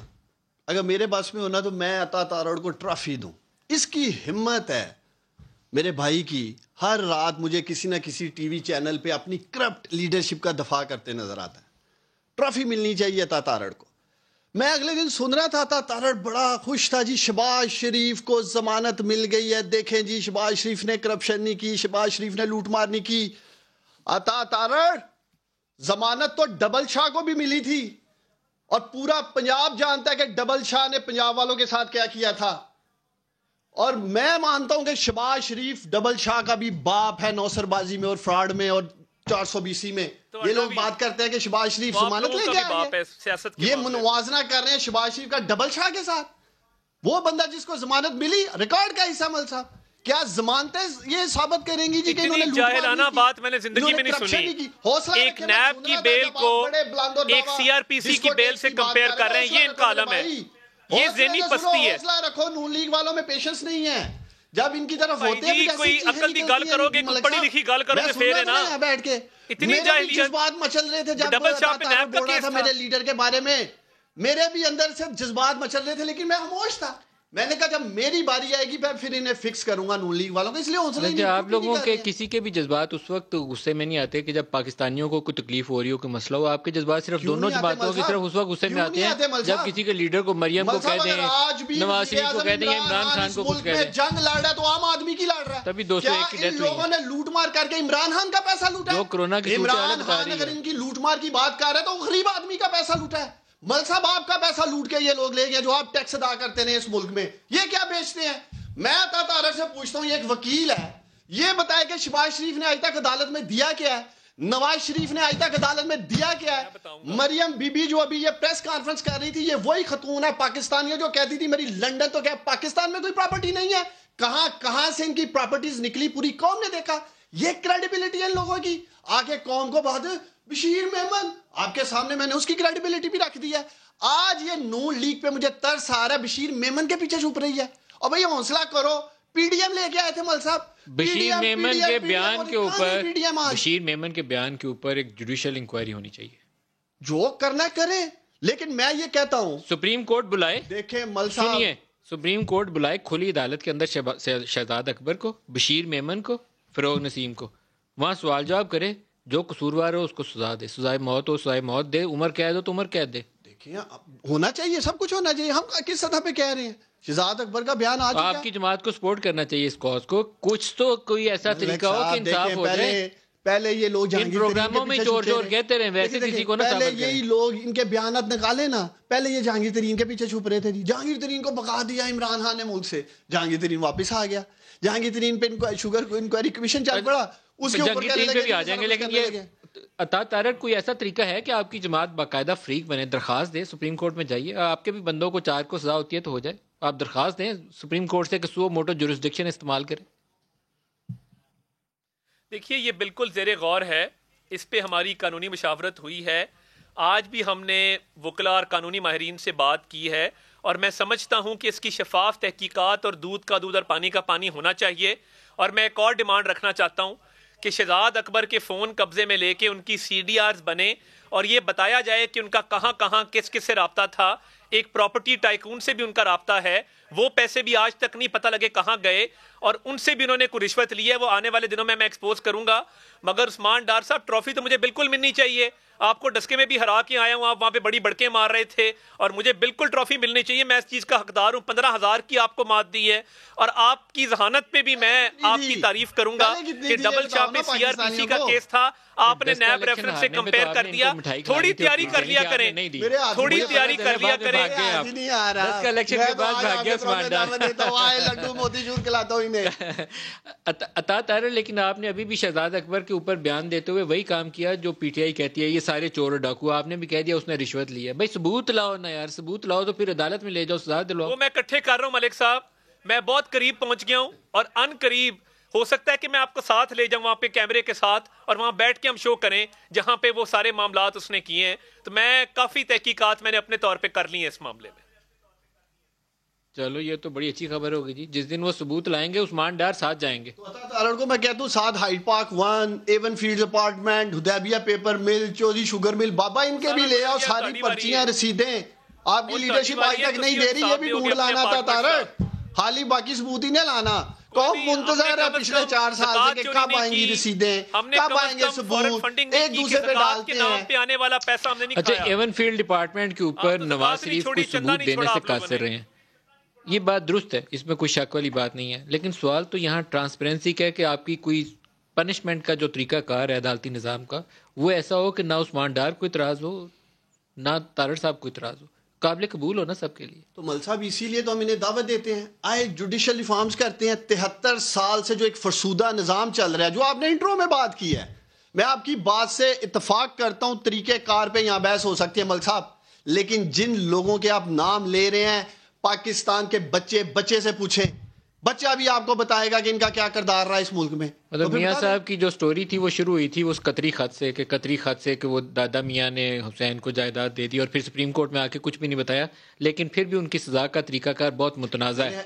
اگر میرے پاس میں ہونا تو میں عطا تارڑ کو ٹرافی دوں. اس کی ہمت ہے میرے بھائی کی, ہر رات مجھے کسی نہ کسی ٹی وی چینل پہ اپنی کرپٹ لیڈرشپ کا دفاع کرتے نظر آتا ہے. ٹرافی ملنی چاہیے عطا تارڑ کو. میں اگلے دن سن رہا تھا عطا تارڑ بڑا خوش تھا, جی شہباز شریف کو ضمانت مل گئی ہے, دیکھیں جی شہباز شریف نے کرپشن نہیں کی, شہباز شریف نے لوٹ مار نہیں کی. عطا تارڑ ضمانت تو ڈبل شاہ کو بھی ملی تھی اور پورا پنجاب جانتا ہے کہ ڈبل شاہ نے پنجاب والوں کے ساتھ کیا کیا تھا. اور میں مانتا ہوں کہ شہباز شریف ڈبل شاہ کا بھی باپ ہے نوسر بازی میں اور فراڈ میں اور 420 میں. یہ لوگ بات کرتے ہیں کہ شہباز شریف ضمانت لے کے آئے ہیں, یہ موازنہ کر رہے ہیں شہباز شریف کا ڈبل شاہ کے ساتھ. وہ بندہ جس کو ضمانت ملی ریکارڈ کا حصہ مل صاحب, کیا ضمانتیں یہ ثابت کریں گی جی کہ انہوں نے جاہلانہ بات میں نے زندگی میں نہیں سنی. ایک نیب کی بیل کو ایک سی آر پی سی کی بیل سے کمپیئر کر رہے ہیں, یہ ان کا عالم ہے, یہ ذہنی پستی ہے. حوصلہ رکھو, نون لیگ والوں میں پیشنس نہیں ہے. جب ان کی طرف ہوتے ہیں کوئی عقل دی گل کرو گے, کوئی پڑھی لکھی گل کرو گے, پھر ہے نا بیٹھ کے اتنی جاہلیت. جذبات مچل رہے تھے جب ڈبل شاہ پہ نیب کا کیس تھا میرے لیڈر کے بارے میں, میرے بھی اندر سے جذبات مچل رہے تھے, لیکن میں خاموش تھا. میں نے کہا جب میری باری آئے گی میں پھر انہیں فکس کروں گا نون لیگ والوں کو. اس لیے حوصلہ نہیں. آپ لوگوں کے کسی کے بھی جذبات اس وقت غصے میں نہیں آتے کہ جب پاکستانیوں کو کوئی تکلیف ہو رہی ہو, کوئی مسئلہ ہو. آپ کے جذبات صرف دونوں جماعتوں کی طرف اس وقت غصے میں آتے ہیں جب کسی کے لیڈر کو مریم کو کہہ دیں, نواز شریف کو کہہ دیں, عمران خان کو کچھ کہہ دیں. جنگ لڑ رہا ہے تو عام آدمی کی لڑ رہا ہے. تبھی 201 کی ڈیتھ ہوئی. لوگوں نے لوٹ مار کر کے عمران خان کا پیسہ لوٹا ہے. جو کورونا کی عمران خان اگر ان کی لوٹ مار کی بات کر رہے ہیں تو غریب آدمی کا پیسہ لوٹا ہے. مل صاحب آپ کا پیسہ لوٹ کے یہ لوگ لے گئے جو آپ ٹیکس ادا کرتے ہیں اس ملک میں, یہ کیا بیچتے ہیں؟ میں عطا تارڑ سے پوچھتا ہوں, یہ ایک وکیل ہے, یہ بتائے کہ شہباز شریف نے آج تک عدالت میں دیا کیا ہے, نواز شریف نے آج تک عدالت میں دیا کیا ہے؟ مریم بی بی جو ابھی یہ پریس کانفرنس کر رہی تھی, یہ وہی خاتون ہے پاکستانیہ جو کہتی تھی میری لندن تو کیا پاکستان میں کوئی پراپرٹی نہیں ہے. کہاں سے ان کی پراپرٹیز نکلی پوری قوم نے دیکھا. یہ کریڈیبلٹی ہے ان لوگوں کی. آگے قوم کو بہت بشیر میمن آپ کے سامنے میں نے اس کی کریڈیبلٹی بھی رکھ دی ہے. آج یہ نون لیگ پہ مجھے ترس آ رہا ہے, بشیر میمن کے پیچھے چھپ رہی ہے. اور بھئی حوصلہ کرو, پی ڈی ایم لے کے آئے تھے مل صاحب. بشیر میمن کے بیان کے اوپر ایک جوڈیشل انکوائری ہونی چاہیے. جو کرنا کریں, لیکن میں یہ کہتا ہوں سپریم کورٹ بلائے. دیکھیں مل صاحب, سنیے, سپریم کورٹ بلائے کھلی عدالت کے اندر شہزاد اکبر کو, بشیر میمن کو, فروغ نسیم کو, وہاں سوال جواب کرے, جو قصوروار ہو اس کو سزا دے, سزائے موت ہو سزائے موت دے, عمر قید ہو تو عمر قید دے. ہونا چاہیے, سب کچھ ہونا چاہیے. ہم کس سطح پہ کہہ رہے ہیں؟ شہزاد اکبر کا بیان آج آپ کی جماعت کو سپورٹ کرنا چاہیے اس کاز کو. کچھ تو کوئی ایسا طریقہ ہو کہ انصاف ہو جائے. پہلے یہ لوگ ان پروگراموں میں چور چور کہتے رہے, ویسے کسی کو نہ ثابت کریں. پہلے یہی لوگ ان کے بیانات نکالے نا, پہلے یہ جہانگیر ترین کے پیچھے چھپ رہے تھے. جی جہانگیر ترین کو بھگا دیا عمران خان نے ملک سے, جہانگیر ترین واپس آ گیا. جہانگیر ترین پہ شوگر انکوائری کمیشن چل پڑا, اس کے اوپر جہانگیر ترین پہ بھی آ جائیں گے. لیکن یہ عطا تارڑ کوئی ایسا طریقہ ہے کہ آپ کی جماعت باقاعدہ فریق بنے, درخواست دے سپریم کورٹ میں جائیے, آپ کے بھی بندوں کو 4 کو سزا ہوتی ہے تو ہو جائے, آپ درخواست دیں سپریم کورٹ سے کہ سو موٹو جورسڈکشن استعمال کریں. دیکھیے یہ بالکل زیر غور ہے, اس پہ ہماری قانونی مشاورت ہوئی ہے. آج بھی ہم نے وکلاء اور قانونی ماہرین سے بات کی ہے, اور میں سمجھتا ہوں کہ اس کی شفاف تحقیقات اور دودھ کا دودھ اور پانی کا پانی ہونا چاہیے. اور میں ایک اور ڈیمانڈ رکھنا چاہتا ہوں کہ شہزاد اکبر کے فون قبضے میں لے کے ان کی سی ڈی آرز بنے, اور یہ بتایا جائے کہ ان کا کہاں کس سے رابطہ تھا. ایک پراپرٹی ٹائکون سے بھی ان کا رابطہ ہے, وہ پیسے بھی آج تک نہیں پتہ لگے کہاں گئے, اور ان سے بھی انہوں نے کوئی رشوت لی ہے. وہ آنے والے دنوں میں ایکسپوز کروں گا. مگر عثمان ڈار صاحب, ٹرافی تو مجھے بالکل ملنی چاہیے. آپ کو ڈسکے میں بھی ہرا کے آیا ہوں, آپ وہاں پہ بڑی بڑکیں مار رہے تھے, اور مجھے بالکل ٹرافی ملنی چاہیے. میں اس چیز کا حقدار ہوں. 15,000 کی آپ کو مات دی ہے, اور آپ کی ذہانت پہ بھی میں آپ کی تعریف کروں گا کہ ڈبل شاہ پہ سی آر پی سی کا کیس تھا, آپ نے نیب ریفرنس سے کمپیئر کر دیا. تھوڑی تیاری کر لیا کریں, تھوڑی تیاری کر لیا کریں. عطا تارڑ, لیکن آپ نے ابھی بھی شہزاد اکبر کے اوپر بیان دیتے ہوئے وہی کام کیا جو پی ٹی آئی کہتی ہے یہ سارے چور اور ڈاکو. آپ نے بھی کہہ دیا اس نے رشوت لی ہے. بھائی ثبوت لاؤ نا یار, ثبوت لاؤ تو پھر عدالت میں لے جاؤ, سزا دلواؤ. وہ میں اکٹھے کر رہا ہوں ملک صاحب, میں بہت قریب پہنچ گیا ہوں, اور ان قریب ہو سکتا ہے کہ میں آپ کو ساتھ لے جاؤں وہاں پہ کیمرے کے ساتھ, اور وہاں بیٹھ کے ہم شو کریں جہاں پہ وہ سارے معاملات اس نے کیے ہیں. تو میں کافی تحقیقات میں نے اپنے طور پہ کر لی ہیں اس معاملے میں. چلو یہ تو بڑی اچھی خبر ہوگی جی. جس دن وہ ثبوت لائیں گے عثمان ڈار ساتھ جائیں گے. عطا تارڑ کو میں کہتا ہوں ساتھ Hyde Park 1, Avenfields apartment, Hudaibiya paper mill, چوری شوگر مل, بابا ان کے بھی لے آؤ ساری پرچیاں رسیدیں. آپ کی لیڈرشپ آج تک نہیں دے رہی, یہ بھی ڈھونڈ لانا عطا تارڑ. حالی باقی ثبوت ہی نہیں لانا. قوم منتظر ہے پچھلے 4 سال سے کہ کب آئیں گی رسیدیں, کب آئیں گے ثبوت, ایک دوسرے پہ ڈالتے ہیں. اچھا, ایون فیلڈ ڈپارٹمنٹ کے اوپر نواز شریف کو ثبوت دینے سے قاصر رہے ہیں, یہ بات درست ہے, اس میں کوئی شک والی بات نہیں ہے. لیکن سوال تو یہاں ٹرانسپیرنسی کا ہے کہ آپ کی کوئی پنشمنٹ کا جو طریقہ کار ہے عدالتی نظام کا وہ ایسا ہو کہ نہ عثمان ڈار کو اعتراض ہو نہ طارڑ صاحب کو اعتراض ہو, قابل قبول ہو نا سب کے لیے. تو مل صاحب اسی لیے تو ہم انہیں دعوت دیتے ہیں, آئے جوڈیشل ریفارمز کرتے ہیں. 73 سال سے جو ایک فرسودہ نظام چل رہا ہے, جو آپ نے انٹرو میں بات کی ہے, میں آپ کی بات سے اتفاق کرتا ہوں, طریقہ کار پہ یہاں بحث ہو سکتی ہے مل صاحب, لیکن جن لوگوں کے آپ نام لے رہے ہیں پاکستان کے بچے سے پوچھیں, بچہ بھی آپ کو بتائے گا کہ ان کا کیا کردار رہا ہے اس ملک میں. مطلب میاں صاحب کی جو سٹوری تھی وہ شروع ہوئی تھی اس قطری خط سے کہ وہ دادا میاں نے حسین کو جائیداد دے دی, اور پھر سپریم کورٹ میں آ کے کچھ بھی نہیں بتایا, لیکن پھر بھی ان کی سزا کا طریقہ کار بہت متنازع ہے,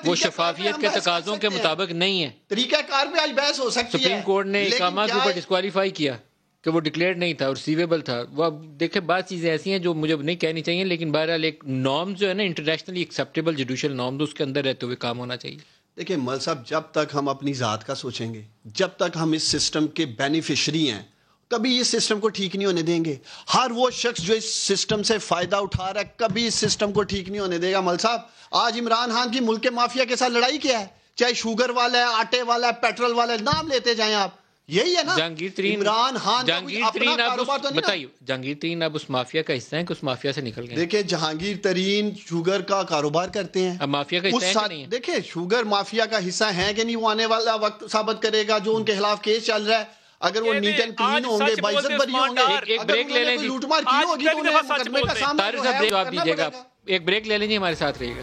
وہ شفافیت کے تقاضوں کے مطابق نہیں ہے. طریقہ کار پہ آج بحث ہو سکتی ہے. سپریم کورٹ نے اقامہ کے اوپر ڈسکوالیفائی کیا کہ وہ ڈکلیئرڈ نہیں تھا اور ریسیویبل تھا. وہ اب دیکھیں بعض چیزیں ایسی ہیں جو مجھے نہیں کہنی چاہیے, لیکن بہرحال ایک نارمز جو ہے نا انٹرنیشنلی ایکسیپٹیبل جوڈیشل نارمز, اس کے اندر رہتے ہوئے کام ہونا چاہیے. دیکھیں مل صاحب, جب تک ہم اپنی ذات کا سوچیں گے, جب تک ہم اس سسٹم کے بینیفیشری ہیں, کبھی اس سسٹم کو ٹھیک نہیں ہونے دیں گے. ہر وہ شخص جو اس سسٹم سے فائدہ اٹھا رہا ہے کبھی اس سسٹم کو ٹھیک نہیں ہونے دے گا. مل صاحب آج عمران خان کی ملک کے مافیا کے ساتھ لڑائی کیا ہے, چاہے شوگر والا ہے, آٹے والا ہے, پیٹرول والا ہے, نام لیتے جائیں آپ, یہی ہے نا. جہانگیر ترین بتائیے, جہانگیر ترین اب اس مافیا کا حصہ ہے کہ اس مافیا سے نکل گئے؟ دیکھیں جہانگیر ترین شوگر کا کاروبار کرتے ہیں, اب مافیا کا حصہ ہے کہ نہیں ہے؟ دیکھیں شوگر مافیا کا حصہ ہے کہ نہیں, وہ آنے والا وقت ثابت کرے گا. جو ان کے خلاف کیس چل رہا ہے, اگر وہ نیٹ اینڈ کلین ہوں گے, باعزت بری ہوں گے, ایک بریک لے لیں جی, لوٹ مار کی ہوگی تو انہیں مقدمے کا سامنا جواب دیجیے گا. ایک بریک لے لیں جی, ہمارے ساتھ رہیے گا.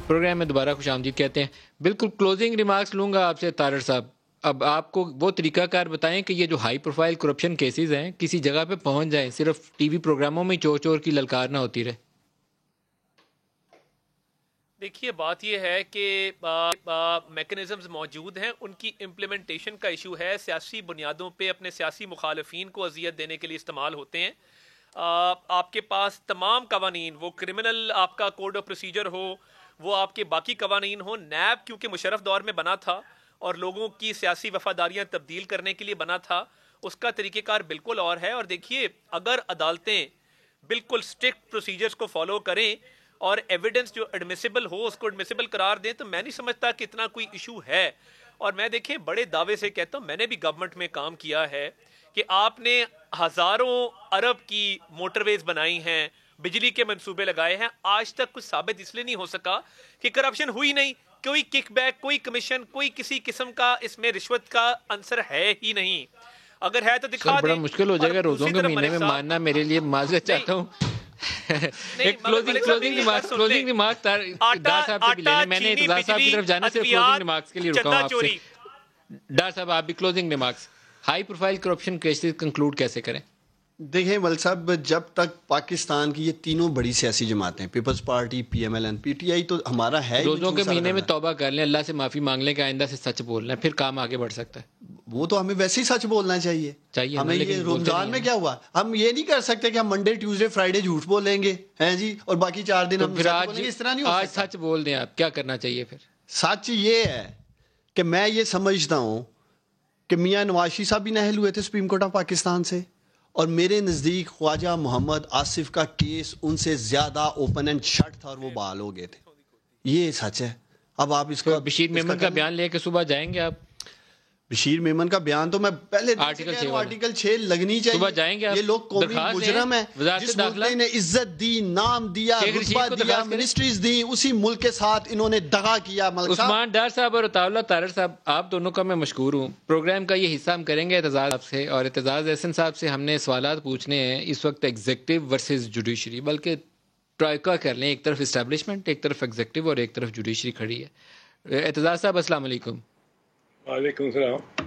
پروگرام میں دوبارہ خوش آمدید کہتے ہیں. بالکل کلوزنگ ریمارکس لوں گا آپ سے طارڑ صاحب. اب آپ کو وہ طریقہ کار بتائیں کہ یہ جو ہائی پروفائل کرپشن کیسز ہیں کسی جگہ پہ پہنچ جائیں, صرف ٹی وی پروگراموں میں چور چور کی للکار نہ ہوتی رہے. دیکھیے بات یہ ہے کہ میکنزمز موجود ہیں, ان کی امپلیمنٹیشن کا ایشو ہے. سیاسی بنیادوں پہ اپنے سیاسی مخالفین کو اذیت دینے کے لیے استعمال ہوتے ہیں. آپ کے پاس تمام قوانین, وہ کرمنل آپ کا کوڈ آف پروسیجر ہو, وہ آپ کے باقی قوانین ہو, نیب کیونکہ مشرف دور میں بنا تھا اور لوگوں کی سیاسی وفاداریاں تبدیل کرنے کے لیے بنا تھا, اس کا طریقہ کار بالکل اور ہے. اور دیکھیے اگر عدالتیں بالکل اسٹرکٹ پروسیجرز کو فالو کریں اور ایویڈنس جو ایڈمیسیبل ہو اس کو ایڈمیسیبل قرار دیں, تو میں نہیں سمجھتا کہ اتنا کوئی ایشو ہے. اور میں دیکھیں بڑے دعوے سے کہتا ہوں, میں نے بھی گورنمنٹ میں کام کیا ہے, کہ آپ نے ہزاروں ارب کی موٹر ویز بنائی ہیں, بجلی کے منصوبے لگائے ہیں, آج تک کچھ ثابت اس لیے نہیں ہو سکا کہ کرپشن ہوئی نہیں. کوئی کک بیک, کوئی کمیشن, کوئی کسی قسم کا اس میں رشوت کا عنصر ہے ہی نہیں. اگر ہے تو دکھا دیں. بڑا مشکل ہو جائے گا روزوں کے مہینے میں ماننا, میرے لیے معذرت چاہتا ہوں. ایک کلوزنگ ریمارک ڈار صاحب سے بھی لینے, میں نے اعتزاز صاحب کی طرف جانے سے کلوزنگ ریمارکس کے لیے رکا ہوں آپ سے. ڈار صاحب آپ بھی closing remarks, high profile corruption cases conclude کیسے کریں؟ دیکھیں ول صاحب, جب تک پاکستان کی یہ تینوں بڑی سیاسی جماعتیں, Peoples Party, P M L N, P T I, تو ہمارا ہے روزوں کے مہینے میں توبہ کر لیں, اللہ سے معافی مانگ لیں کہ آئندہ سے سچ بولنا ہے, پھر کام آگے بڑھ سکتا ہے. وہ تو ہمیں ویسے ہی سچ بولنا چاہیے. ہمیں یہ رمضان میں کیا ہوا, ہم یہ نہیں کر سکتے کہ ہم منڈے ٹیوزڈے فرائیڈے جھوٹ بولیں گے ہیں جی, اور باقی 4 دن ہم سچ بولیں گے. اس طرح نہیں ہو سکتا. آج سچ بول دیں, آپ کیا کرنا چاہیے پھر؟ سچ یہ ہے کہ میں یہ سمجھتا ہوں کہ میاں نواز شریف صاحب بھی نااہل ہوئے تھے سپریم کورٹ آف پاکستان سے, اور میرے نزدیک خواجہ محمد آصف کا کیس ان سے زیادہ اوپن اینڈ شٹ تھا اور وہ بحال ہو گئے تھے. یہ سچ ہے. اب آپ اس کا بشیر میمن کا بیان لے کے صبح جائیں گے آپ؟ بشیر میمن کا بیان تو میں پہلے آرٹیکل 6 لگنی چاہیے. صبح جائیں گے آپ؟ یہ لوگ قومی مجرم ہیں, جس ملک نے عزت دی, نام دیا, رتبہ دیا, منسٹریز دی, اسی ملک کے ساتھ انہوں نے دغا کیا. عثمان ڈار صاحب اور عطا اللہ طارڑ صاحب, آپ دونوں کا میں مشکور ہوں. پروگرام کا یہ حصہ ہم کریں گے اعتزاز صاحب سے, اور اعتزاز احسن صاحب سے ہم نے سوالات پوچھنے ہیں اس وقت ایگزیکٹو ورسز جوڈیشری, بلکہ ٹرائیکا کر لیں, ایک طرف اسٹیبلشمنٹ, ایک طرف ایگزیکٹو اور ایک طرف جوڈیشری کھڑی ہے. اعتزاز صاحب السلام علیکم. وعلیکم السلام.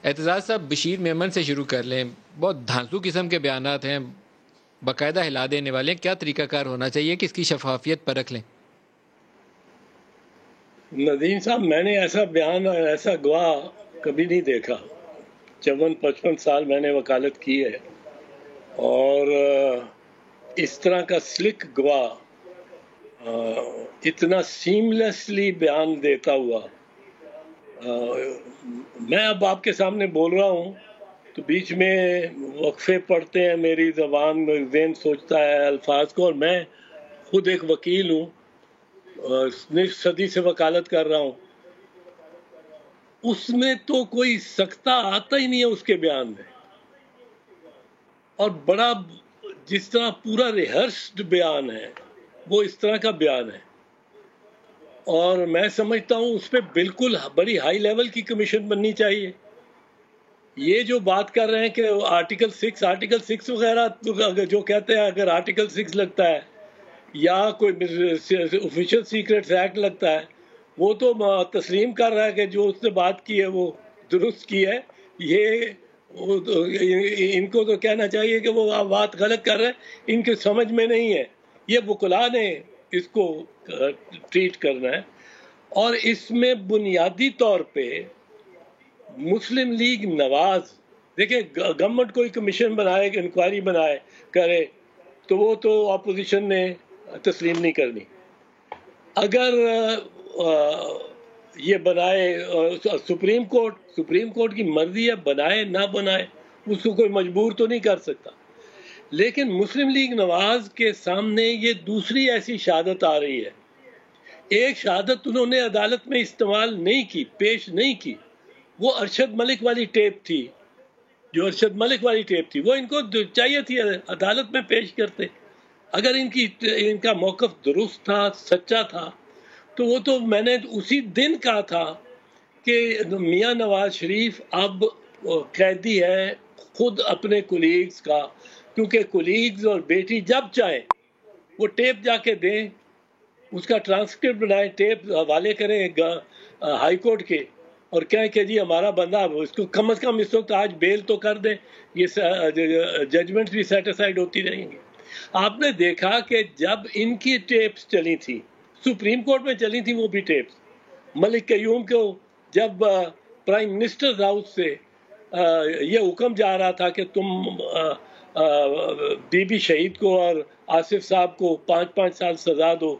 اعتزاز صاحب بشیر میمن سے شروع کر لیں. بہت دھانسو قسم کے بیانات ہیں, باقاعدہ ہلا دینے والے. کیا طریقہ کار ہونا چاہیے کہ اس کی شفافیت پرکھ لیں؟ ندیم صاحب, میں نے ایسا بیان, ایسا گواہ کبھی نہیں دیکھا. 54-55 سال میں نے وکالت کی ہے, اور اس طرح کا سلک گواہ اتنا سیملیسلی بیان دیتا ہوا, میں اب آپ کے سامنے بول رہا ہوں تو بیچ میں وقفے پڑتے ہیں، میری زبان میں ذہن سوچتا ہے الفاظ کو، اور میں خود ایک وکیل ہوں، نصف صدی سے وکالت کر رہا ہوں، اس میں تو کوئی سکتہ آتا ہی نہیں ہے اس کے بیان میں، اور بڑا جس طرح پورا ریہرسڈ بیان ہے وہ اس طرح کا بیان ہے، اور میں سمجھتا ہوں اس پہ بالکل بڑی ہائی لیول کی کمیشن بننی چاہیے۔ یہ جو بات کر رہے ہیں کہ آرٹیکل 6 وغیرہ جو کہتے ہیں اگر آرٹیکل 6 لگتا ہے یا کوئی آفیشیل سیکریٹس ایکٹ لگتا ہے، وہ تو تسلیم کر رہا ہے کہ جو اس نے بات کی ہے وہ درست کی ہے، یہ ان کو تو کہنا چاہیے کہ وہ بات غلط کر رہے ہیں، ان کے سمجھ میں نہیں ہے، یہ وکلاء نے اس کو ٹریٹ کرنا ہے۔ اور اس میں بنیادی طور پہ مسلم لیگ نواز، دیکھیں گورنمنٹ کوئی کمیشن بنائے، انکوائری بنائے کرے تو وہ تو اپوزیشن نے تسلیم نہیں کرنی، اگر یہ بنائے سپریم کورٹ کی مرضی ہے، بنائے نہ بنائے اس کو کوئی مجبور تو نہیں کر سکتا، لیکن مسلم لیگ نواز کے سامنے یہ دوسری ایسی شہادت آ رہی ہے۔ ایک شہادت انہوں نے عدالت میں استعمال نہیں کی، پیش نہیں کی، وہ ارشد ملک والی ٹیپ تھی، وہ ان کو چاہیے تھی عدالت میں پیش کرتے، اگر ان کا موقف درست تھا، سچا تھا، تو وہ تو میں نے اسی دن کہا تھا کہ میاں نواز شریف اب قیدی ہے خود اپنے کولیگز کا، کیونکہ کولیگز اور بیٹی جب چاہیں وہ ٹیپ جا کے دیں، اس کا ٹرانسکرپٹ بنائیں، ٹیپ حوالے کریں ہائی کورٹ کے، اور کہیں کہ جی ہمارا بندہ، اس کو کم از کم اس وقت آج بیل تو کر دیں، یہ ججمنٹ بھی سیٹسفائیڈ ہوتی رہیں گی۔ آپ نے دیکھا کہ جب ان کی ٹیپس چلی تھی، سپریم کورٹ میں چلی تھی وہ بھی ٹیپس، ملک قیوم کو جب پرائم منسٹر ہاؤس سے یہ حکم جا رہا تھا کہ تم بی بی شہید کو اور آصف صاحب کو 5 سال سزا دو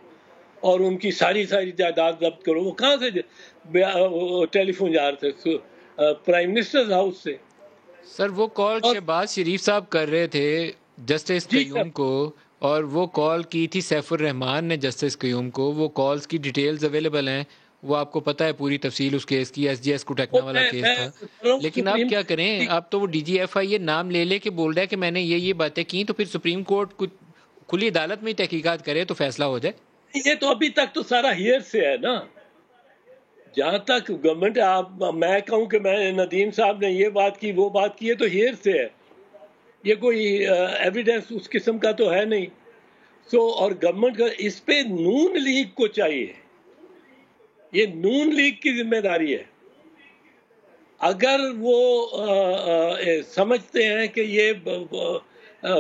اور ان کی ساری جائیداد ضبط کرو، وہ کہاں سے ٹیلی فون جا رہے تھے؟ پرائم منسٹر ہاؤس سے۔ سر وہ کال شہباز شریف صاحب کر رہے تھے جسٹس قیوم کو، اور وہ کال کی تھی سیف الرحمان نے جسٹس قیوم کو، وہ کالز کی ڈیٹیلز اویلیبل ہیں، وہ آپ کو پتہ ہے پوری تفصیل اس کیس کی، ایس جی ایس کوٹیکنا والا کیس تھا، لیکن آپ کیا کریں، آپ تو وہ ڈی جی ایف آئی یہ نام لے کے بول رہا ہے کہ میں نے یہ باتیں کی، تو پھر سپریم کورٹ کچھ کھلی عدالت میں تحقیقات کرے تو فیصلہ ہو جائے۔ یہ تو ابھی تک تو سارا ہیئر سے ہے نا، جہاں تک گورنمنٹ میں کہوں کہ میں ندیم صاحب نے یہ بات کی وہ بات کی ہے تو ہیئر سے ہے، یہ کوئی ایویڈنس اس قسم کا تو ہے نہیں۔ اور گورنمنٹ کا اس پہ نون لیگ کو چاہیے، یہ نون لیگ کی ذمہ داری ہے، اگر وہ سمجھتے ہیں کہ یہ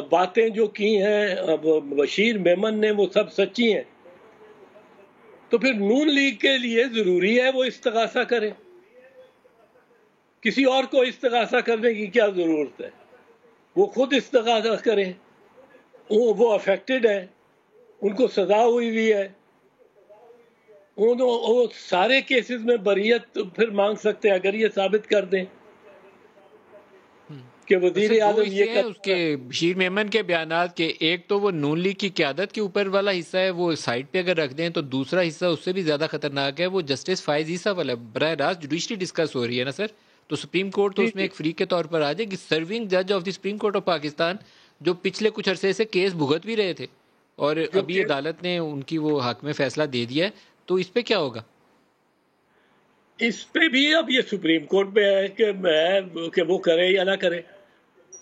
باتیں جو کی ہیں بشیر میمن نے وہ سب سچی ہیں، تو پھر نون لیگ کے لیے ضروری ہے وہ استغاثہ کرے، کسی اور کو استغاثہ کرنے کی کیا ضرورت ہے؟ وہ خود استغاثہ کریں، وہ افیکٹڈ ہیں، ان کو سزا ہوئی ہے، وہ سارے کیسز میں بریت پھر مانگ سکتے ہیں اگر یہ ثابت کر دیں کہ وزیر اعظم یہ اس کے بشیر میمن کے بیانات کے ایک تو وہ نون لیگ کی قیادت کے اوپر والا حصہ ہے، وہ سائڈ پہ اگر رکھ دیں تو دوسرا حصہ اس سے بھی زیادہ خطرناک ہے، وہ جسٹس فائز عیسیٰ والا براہ راست جوڈیشری ڈسکس ہو رہی ہے نا سر، تو سپریم کورٹ تو اس میں ایک فریق کے طور پر آ جائے گی، سرونگ جج of the supreme court of Pakistan جو پچھلے کچھ عرصے سے کیس بھگت بھی رہے تھے اور ابھی عدالت نے ان کی وہ حق میں فیصلہ دے دیا ہے، تو اس پہ کیا ہوگا؟ اس پہ بھی اب یہ سپریم کورٹ پہ ہے کہ وہ کرے یا نہ کرے۔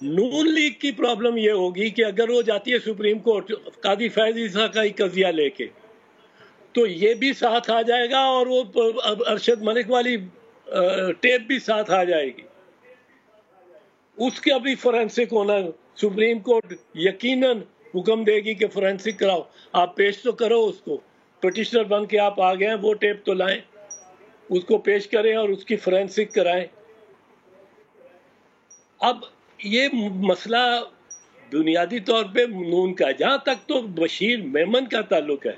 نون لیگ کی پرابلم یہ ہوگی کہ اگر وہ جاتی ہے سپریم کورٹ قاضی فیض عیسیٰ کا ہی قضیہ لے کے، تو یہ بھی ساتھ آ جائے گا اور وہ ارشد ملک والی ٹیپ بھی ساتھ آ جائے گی، اس کا بھی فورینسک ہونا، سپریم کورٹ یقیناً حکم دے گی کہ فورینسک کراؤ، آپ پیش تو کرو، اس کو پٹیشنر بن کے آپ آ گئے ہیں، وہ ٹیپ تو لائیں، اس کو پیش کریں اور اس کی فورینسک کرائیں۔ اب یہ مسئلہ بنیادی طور پہ نون کا ہے، جہاں تک تو بشیر میمن کا تعلق ہے،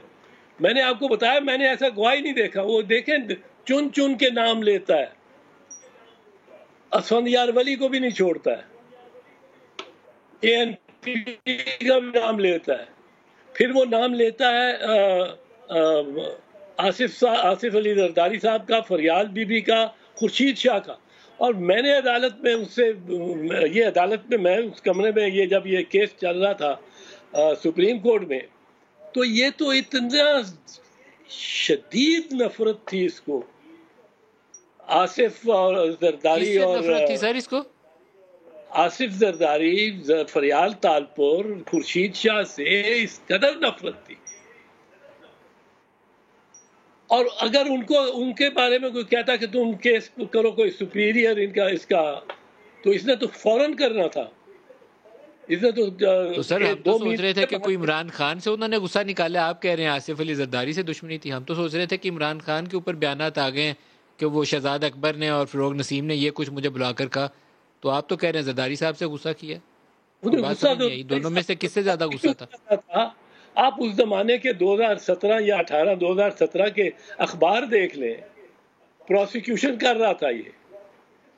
میں نے آپ کو بتایا میں نے ایسا گواہ نہیں دیکھا، وہ دیکھیں چن کے نام لیتا ہے، اسفندیار ولی کو بھی نہیں چھوڑتا ہے, ANP کا بھی نام لیتا ہے, پھر وہ نام لیتا ہے آصف علی زرداری صاحب کا, فریال بی بی کا, خورشید شاہ کا. اور میں نے عدالت میں اس سے یہ عدالت میں میں اس کمرے میں یہ جب یہ کیس چل رہا تھا سپریم کورٹ میں, تو یہ تو اتنا شدید نفرت تھی اس کو, آصف اور زرداری, اور نفرت تھی سر اس کو, آصف زرداری, فریال تالپور, خورشید شاہ سے اس قدر نفرت تھی. اور اگر ان کے بارے میں کوئی کہتا کہ تم کیس کرو کوئی سپیریئر اس کا, تو اس نے تو فوراً کرنا تھا. اس نے تو سر ہم تو سوچ رہے تھے کہ کوئی عمران خان سے انہوں نے غصہ نکالا, آپ کہہ رہے ہیں آصف علی زرداری سے دشمنی تھی. ہم تو سوچ رہے تھے کہ عمران خان کے اوپر بیانات آ گئے ہیں کہ وہ شہزاد اکبر نے اور فروغ نسیم نے یہ کچھ مجھے بلا کر کہا, تو آپ تو کہہ رہے ہیں زرداری صاحب سے غصہ کیا. دونوں میں سے کس سے زیادہ غصہ تھا؟ آپ اس زمانے کے 2017 یا 2017 کے اخبار دیکھ لیں, پروسیکیوشن کر رہا تھا یہ,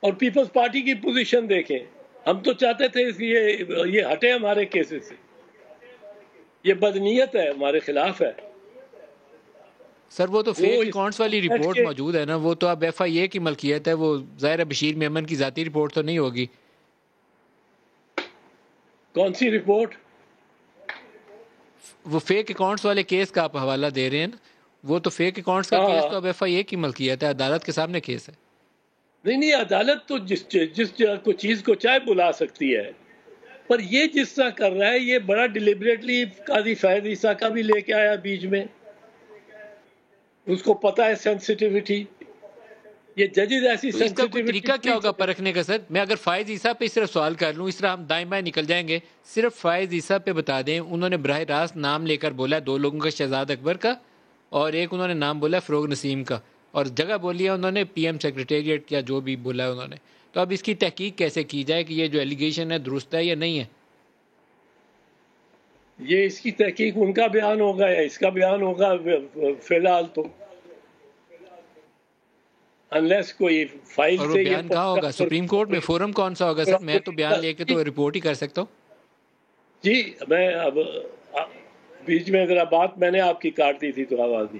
اور پیپلز پارٹی کی پوزیشن دیکھیں. ہم تو چاہتے تھے یہ ہٹے ہمارے کیسز سے, یہ بدنیت ہے, ہمارے خلاف ہے. سر وہ تو فیک اکاؤنٹس والی رپورٹ موجود ہے نا, وہ تو اب FIA کی ملکیت ہے, وہ ظاہر بشیر میمن کی ذاتی رپورٹ تو نہیں ہوگی. کون سی رپورٹ؟ وہ فیک اکاؤنٹس والے کیس کا آپ حوالہ دے رہے ہیں نا, وہ تو فیک اکاؤنٹس کا کیس تو اب FIA کی ملکیت ہے, عدالت کے سامنے کیس ہے. نہیں, عدالت تو جس چیز کو چاہے بلا سکتی ہے, پر یہ جس طرح کر رہا ہے یہ بڑا ڈیلیبریٹلی قاضی فیض عیسیٰ کا بھی لے کے آیا بیچ میں. اس کو پتا ہے سینسٹیوٹی, یہ ججز ایسی اس کا کوئی طریقہ کیا ہوگا پرکھنے کا سر؟ میں اگر فائز عیسیٰ پہ صرف سوال کر لوں, اس طرح ہم دائیں بائیں نکل جائیں گے, صرف فائز عیسیٰ پہ بتا دیں انہوں نے براہ راست نام لے کر بولا 2 لوگوں کا, شہزاد اکبر کا اور ایک انہوں نے نام بولا فروغ نسیم کا, اور جگہ بولی ہے انہوں نے PM سیکریٹریٹ یا جو بھی بولا ہے انہوں نے. تو اب اس کی تحقیق کیسے کی جائے کہ یہ جو ایلیگیشن ہے درست ہے یا نہیں ہے؟ یہ اس کی تحقیق ان کا بیان ہوگا یا اس کا بیان ہوگا, فی الحال تو انلیس کوئی فائل سے. اور بیان کہاں ہوگا؟ سپریم کورٹ میں؟ فورم کون سا ہوگا سر؟ میں تو بیان لے کے تو رپورٹ ہی کر سکتا ہوں. جی میں اب بیچ میں ذرا بات میں نے آپ کی کاٹ دی تھی تو آواز دی.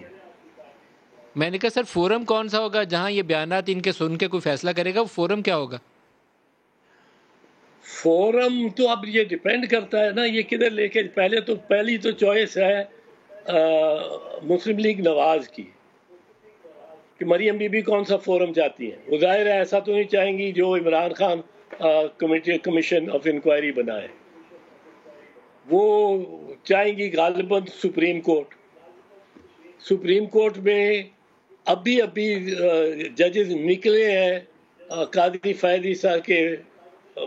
میں نے کہا سر فورم کون سا ہوگا جہاں یہ بیانات ان کے سن کے کوئی فیصلہ کرے گا؟ وہ فورم کیا ہوگا؟ فورم تو اب یہ ڈیپینڈ کرتا ہے نا یہ کدھر لے کے. پہلی تو چوائس ہے مسلم لیگ نواز کی کہ مریم بی بی کون سا فورم چاہتی ہیں. وہ ظاہر ہے ایسا تو نہیں چاہیں گی جو Imran Khan commission of inquiry بنائے, وہ چاہیں گی غالباً سپریم کورٹ. سپریم کورٹ میں ابھی ججز نکلے ہیں قاضی فیض عیسیٰ کے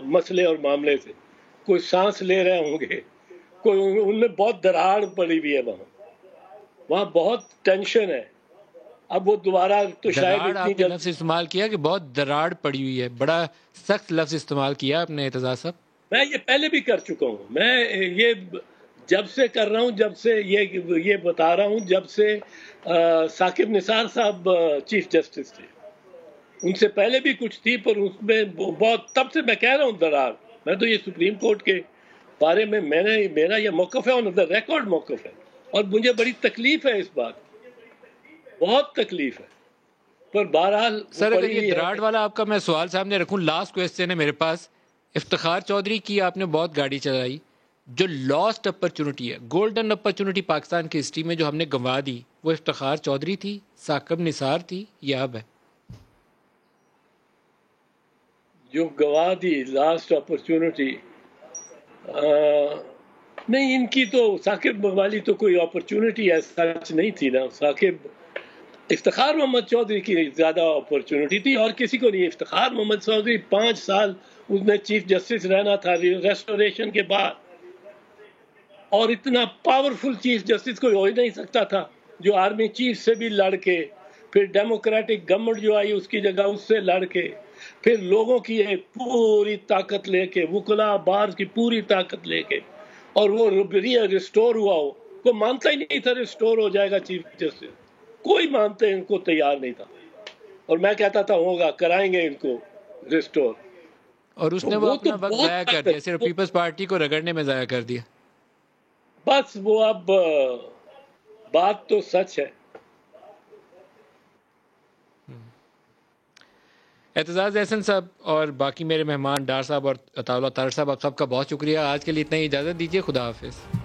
مسئلے اور معاملے سے, کوئی سانس لے رہے ہوں گے, کوئی ان میں بہت دراڑ پڑی ہوئی ہے, وہاں بہت ٹینشن ہے. اب وہ دوبارہ تو شاید آپ نے لفظ استعمال کیا کہ بہت دراڑ پڑی ہوئی ہے, بڑا سخت لفظ استعمال کیا آپ نے اعتزاز صاحب. میں یہ پہلے بھی کر چکا ہوں, میں یہ جب سے کر رہا ہوں, جب سے یہ بتا رہا ہوں, جب سے ثاقب نثار صاحب چیف جسٹس تھے. ان سے پہلے بھی کچھ تھی پر اس میں بہت, تب سے میں کہہ رہا ہوں دراڑ. میں تو یہ سپریم کورٹ کے بارے میں میرا یہ موقف ہے, آن دا ریکارڈ موقف ہے, اور مجھے بڑی تکلیف ہے اس بات, بہت تکلیف ہے. پر بہرحال سر اگر یہ دراڑ والا آپ کا میں سوال سامنے رکھوں, لاسٹ کویسچن ہے میرے پاس. افتخار چودھری کی آپ نے بہت گاڑی چلائی, جو لاسٹ اپرچونٹی ہے, گولڈن اپرچونٹی پاکستان کی ہسٹری میں جو ہم نے گنوا دی, وہ افتخار چودھری تھی, ثاقب نثار تھی, یا اب ہے؟ جو گوا دی لاسٹ اپرچونٹی نہیں, ان کی تو ثاقب والی تو کوئی اپرچونٹی ایسا نہیں تھی نا. ثاقب افتخار محمد چودھری کی زیادہ اپرچونٹی تھی اور کسی کو نہیں. افتخار محمد چودھری 5 سال اس نے چیف جسٹس رہنا تھا ریسٹوریشن کے بعد, اور اتنا پاورفل چیف جسٹس کوئی ہو ہی نہیں سکتا تھا, جو آرمی چیف سے بھی لڑ کے, پھر ڈیموکریٹک گورنمنٹ جو آئی اس کی جگہ اس سے لڑ کے, پھر لوگوں کی پوری طاقت لے کے, وکلاء بار کی پوری طاقت لے کے, اور وہ ریسٹور ہوا ہو. کوئی مانتا ہی نہیں تھا ریسٹور ہو جائے گا چیف جسٹس, کوئی مانتے ان کو تیار نہیں تھا. اور میں کہتا تھا ہوگا, کرائیں گے ان کو, ریسٹور. اور اس نے وہ اپنا وقت ضائع کر دیا, صرف پیپلز پارٹی کو رگڑنے میں ضائع کر دیا. بس وہ اب بات تو سچ ہے. اعتزاز احسن صاحب اور باقی میرے مہمان ڈار صاحب اور عطاء اللہ طارق صاحب, آپ سب کا بہت شکریہ. آج کے لیے اتنا ہی اجازت دیجیے. خدا حافظ.